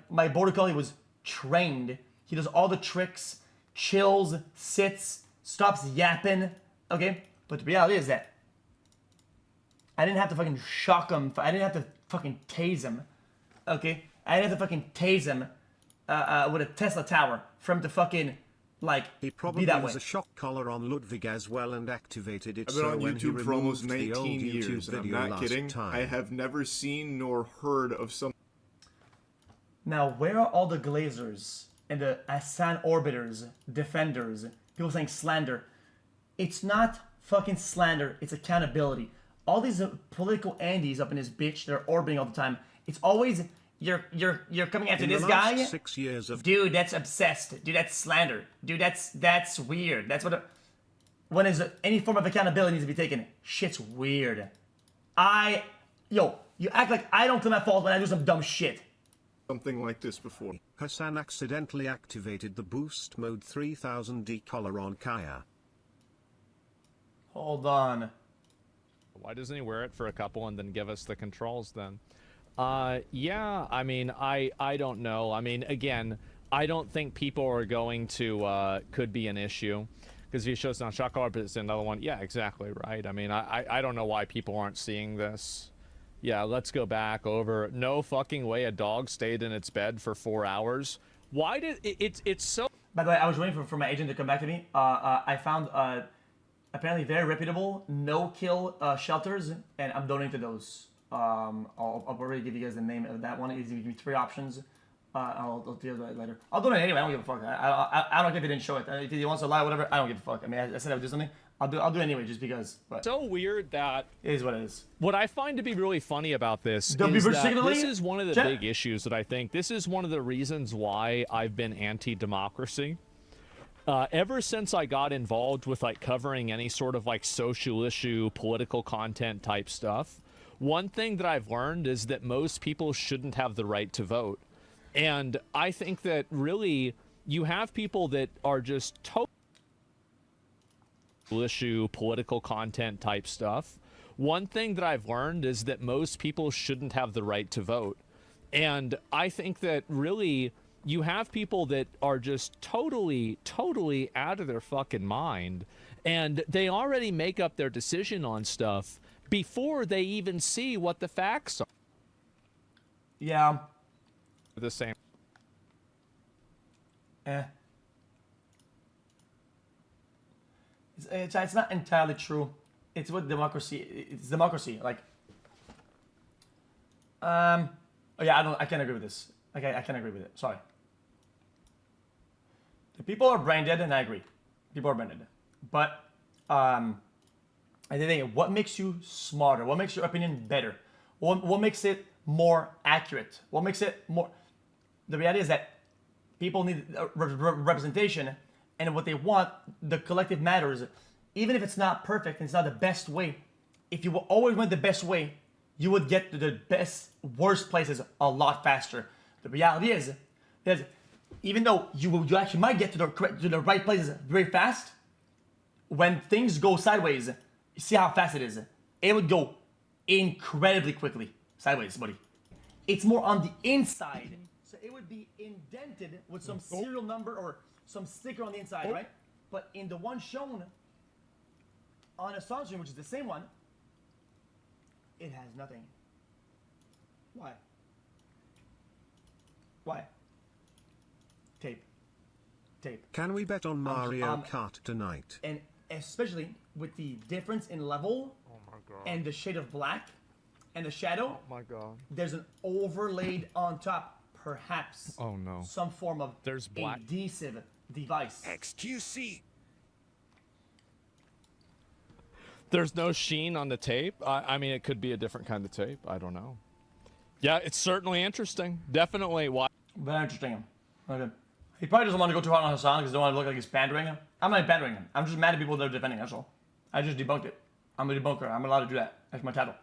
my border collie was trained. He does all the tricks, chills, sits, stops yapping, okay? But the reality is that I didn't have to fucking shock him. I didn't have to fucking tase him, okay? I didn't have to fucking tase him with a Tesla tower for him to fucking, like, he probably be that was way. a shock collar on Ludwig as well and activated it. I've been so on when he YouTube for almost removed the old 19 YouTube years, and I'm video not last kidding. time. I have never seen nor heard of some... Now, where are all the Glazers and the Hasan orbiters, defenders, people saying slander? It's not fucking slander, it's accountability. All these political Andes up in this bitch, they're orbiting all the time. It's always, you're coming after In this the guy? last 6 years of Dude, that's obsessed. Dude, that's slander. Dude, that's weird. That's what... When is any form of accountability needs to be taken? Shit's weird. Yo, you act like I don't claim my fault when I do some dumb shit. Something like this before. Hasan accidentally activated the boost mode 3000D collar on Kaya. Hold on. Why doesn't he wear it for a couple and then give us the controls then? Yeah, I mean, I don't know. I mean, again, I don't think people are going to, could be an issue. Because if he shows down shock collar, but it's another one. Yeah, exactly, right. I mean, I don't know why people aren't seeing this. Yeah, let's go back over. No fucking way a dog stayed in its bed for 4 hours. Why did, it's so... By the way, I was waiting for my agent to come back to me. I found, apparently very reputable no-kill shelters, and I'm donating to those. I'll already give you guys the name of that one. He's gonna give me 3 options. I'll deal with that later. I'll donate anyway. I don't give a fuck. I don't care if he didn't show it. If he wants to lie, whatever, I don't give a fuck. I mean, I said I would do something. I'll do it anyway, just because. But so weird that it is what it is. What I find to be really funny about this is that this is one of the big issues that I think. This is one of the reasons why I've been anti-democracy. Ever since I got involved with like covering any sort of like social issue, political content type stuff, one thing that I've learned is that most people shouldn't have the right to vote. And I think that really you have people that are just totally issue, political content type stuff. One thing that I've learned is that most people shouldn't have the right to vote. And I think that really you have people that are just totally out of their fucking mind, and they already make up their decision on stuff before they even see what the facts are. Yeah. The same. It's not entirely true. It's what democracy. It's democracy. Like, oh yeah, I can't agree with this. Okay, I can't agree with it. Sorry. The people are brain dead, and I agree. People are brain dead. But I think what makes you smarter? What makes your opinion better? What makes it more accurate? What makes it more? The reality is that people need representation, and what they want, the collective matters. Even if it's not perfect and it's not the best way, if you always went the best way, you would get to the best, worst places a lot faster. The reality is that even though you actually might get to the right places very fast, when things go sideways, you see how fast it is. It would go incredibly quickly sideways, buddy. It's more on the inside, so it would be indented with some serial number or some sticker on the inside, right? But in the one shown on a song stream, which is the same one, it has nothing. Why? Why? Tape. Can we bet on Mario Kart tonight? And especially with the difference in level and the shade of black and the shadow. Oh my god. There's an overlaid on top, perhaps. Oh no. Some form of There's black adhesive device. xQc. There's no sheen on the tape. I mean, it could be a different kind of tape. I don't know. Yeah, it's certainly interesting. Definitely. Why? Very interesting. Okay. He probably doesn't want to go too hard on Hasan because he don't want to look like he's pandering him. I'm not pandering him. I'm just mad at people that are defending. That's all. I just debunked it. I'm a debunker. I'm allowed to do that. That's my title.